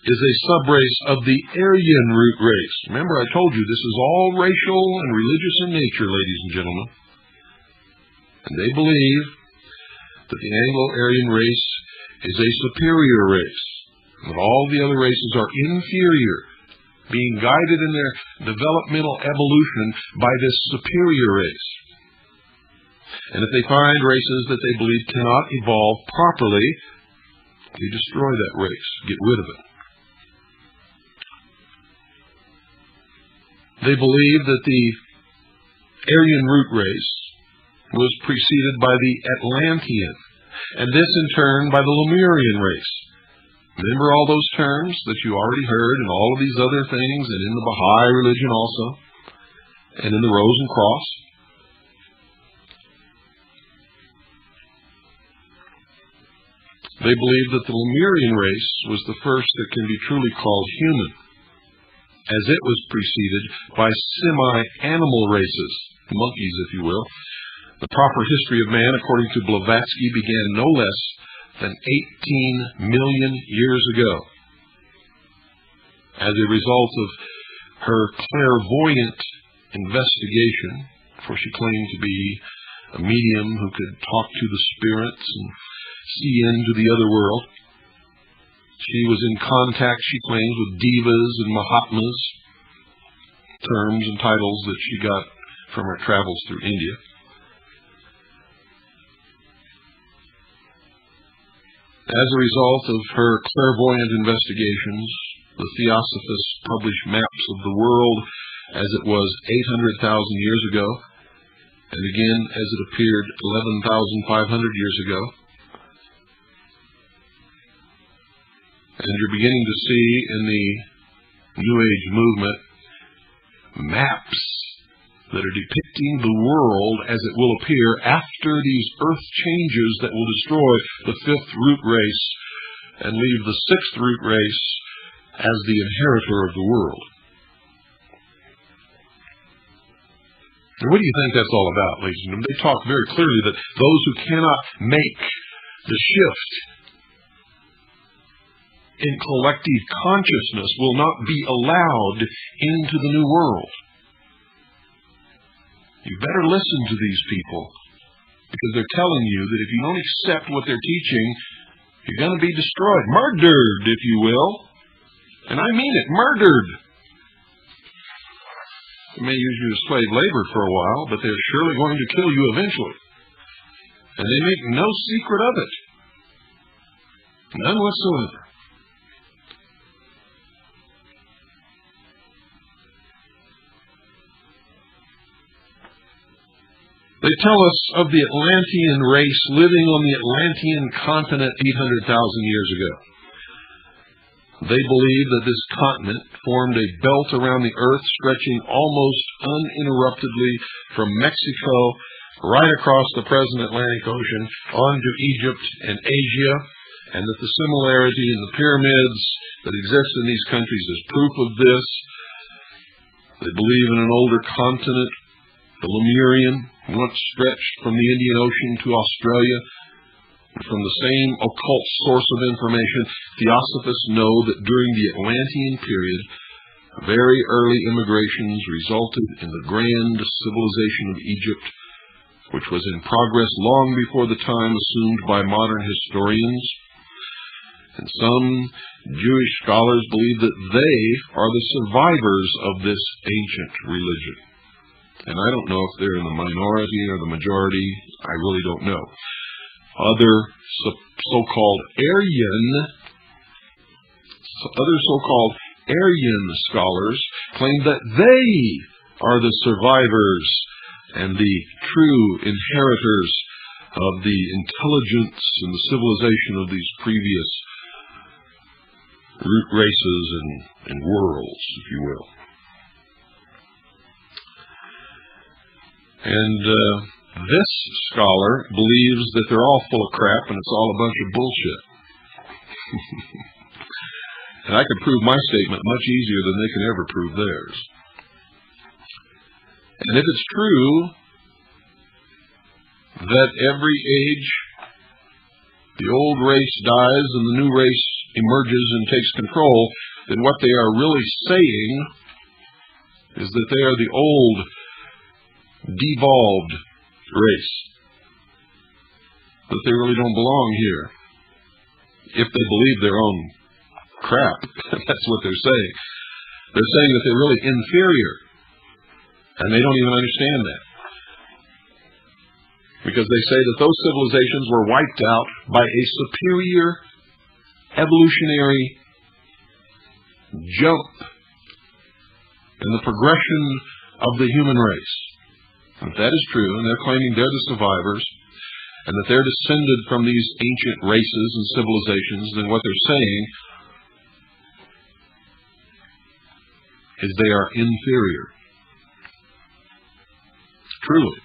is a subrace of the Aryan root race. Remember, I told you this is all racial and religious in nature, ladies and gentlemen. And they believe that the Anglo-Aryan race is a superior race, and that all the other races are inferior, being guided in their developmental evolution by this superior race. And if they find races that they believe cannot evolve properly, they destroy that race, get rid of it. They believe that the Aryan root race was preceded by the Atlantean, and this in turn by the Lemurian race. Remember all those terms that you already heard in all of these other things, and in the Baha'i religion also, and in the Rose and Cross? They believe that the Lemurian race was the first that can be truly called human, as it was preceded by semi-animal races, monkeys, if you will. The proper history of man, according to Blavatsky, began no less than 18 million years ago, as a result of her clairvoyant investigation, for she claimed to be a medium who could talk to the spirits and see into the other world. She was in contact, she claims, with divas and mahatmas, terms and titles that she got from her travels through India. As a result of her clairvoyant investigations, the Theosophists published maps of the world as it was 800,000 years ago, and again as it appeared 11,500 years ago. And you're beginning to see in the New Age movement maps that are depicting the world as it will appear after these earth changes that will destroy the fifth root race and leave the sixth root race as the inheritor of the world. And what do you think that's all about, ladies and gentlemen? They talk very clearly that those who cannot make the shift in collective consciousness will not be allowed into the new world. You better listen to these people, because they're telling you that if you don't accept what they're teaching, you're going to be destroyed, murdered, if you will. And I mean it, murdered. They may use you as slave labor for a while, but they're surely going to kill you eventually. And they make no secret of it. None whatsoever. They tell us of the Atlantean race living on the Atlantean continent 800,000 years ago. They believe that this continent formed a belt around the earth stretching almost uninterruptedly from Mexico right across the present Atlantic Ocean onto Egypt and Asia, and that the similarity in the pyramids that exist in these countries is proof of this. They believe in an older continent, the Lemurian, once stretched from the Indian Ocean to Australia. From the same occult source of information, theosophists know that during the Atlantean period, very early immigrations resulted in the grand civilization of Egypt, which was in progress long before the time assumed by modern historians. And some Jewish scholars believe that they are the survivors of this ancient religion. And I don't know if they're in the minority or the majority. I really don't know. Other so-called Aryan scholars claim that they are the survivors and the true inheritors of the intelligence and the civilization of these previous root races and worlds, if you will. And this scholar believes that they're all full of crap and it's all a bunch of bullshit. And I can prove my statement much easier than they can ever prove theirs. And if it's true that every age the old race dies and the new race emerges and takes control, then what they are really saying is that they are the old, devolved race, that they really don't belong here. If they believe their own crap, that's what they're saying. They're saying that they're really inferior, and they don't even understand that. Because they say that those civilizations were wiped out by a superior evolutionary jump in the progression of the human race. If that is true, and they're claiming they're the survivors, and that they're descended from these ancient races and civilizations, then what they're saying is they are inferior. Truly.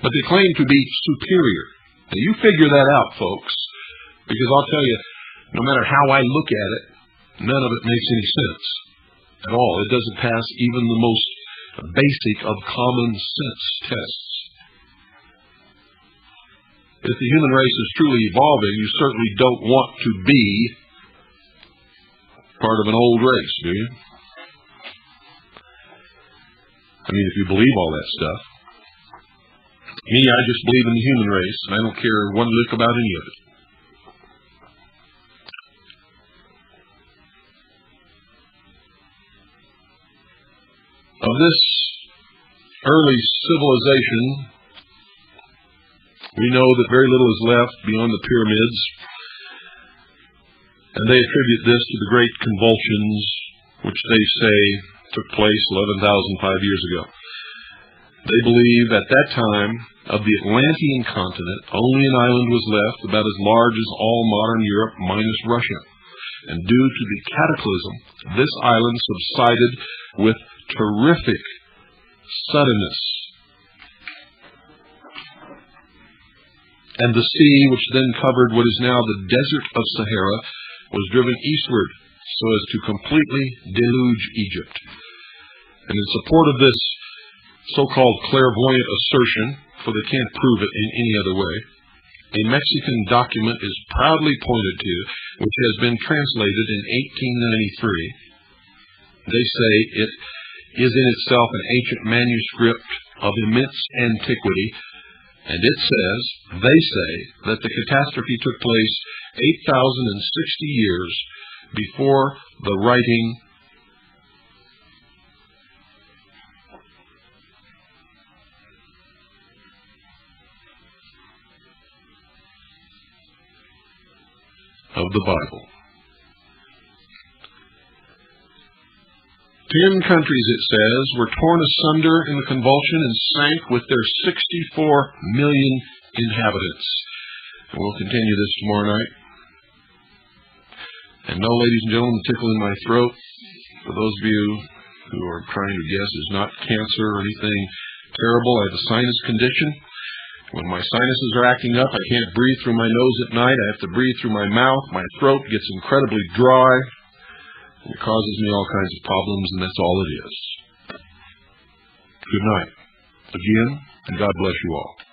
But they claim to be superior. Now you figure that out, folks, because I'll tell you, no matter how I look at it, none of it makes any sense at all. It doesn't pass even the most basic of common sense tests. If the human race is truly evolving, you certainly don't want to be part of an old race, do you? I mean, if you believe all that stuff. Me, I just believe in the human race, and I don't care one lick about any of it. Of this early civilization, we know that very little is left beyond the pyramids, and they attribute this to the great convulsions which they say took place 11,005 years ago. They believe at that time of the Atlantean continent, only an island was left about as large as all modern Europe minus Russia. And due to the cataclysm, this island subsided with terrific suddenness. And the sea, which then covered what is now the desert of Sahara, was driven eastward so as to completely deluge Egypt. And in support of this so-called clairvoyant assertion, for they can't prove it in any other way, a Mexican document is proudly pointed to, which has been translated in 1893. They say it is in itself an ancient manuscript of immense antiquity, and it says, they say, that the catastrophe took place 8,060 years before the writing of the Bible. 10 countries, it says, were torn asunder in the convulsion and sank with their 64 million inhabitants. And we'll continue this tomorrow night. And no, ladies and gentlemen, the tickle in my throat, for those of you who are trying to guess, is not cancer or anything terrible. I have a sinus condition. When my sinuses are acting up, I can't breathe through my nose at night. I have to breathe through my mouth. My throat gets incredibly dry. It causes me all kinds of problems, and that's all it is. Good night, again, and God bless you all.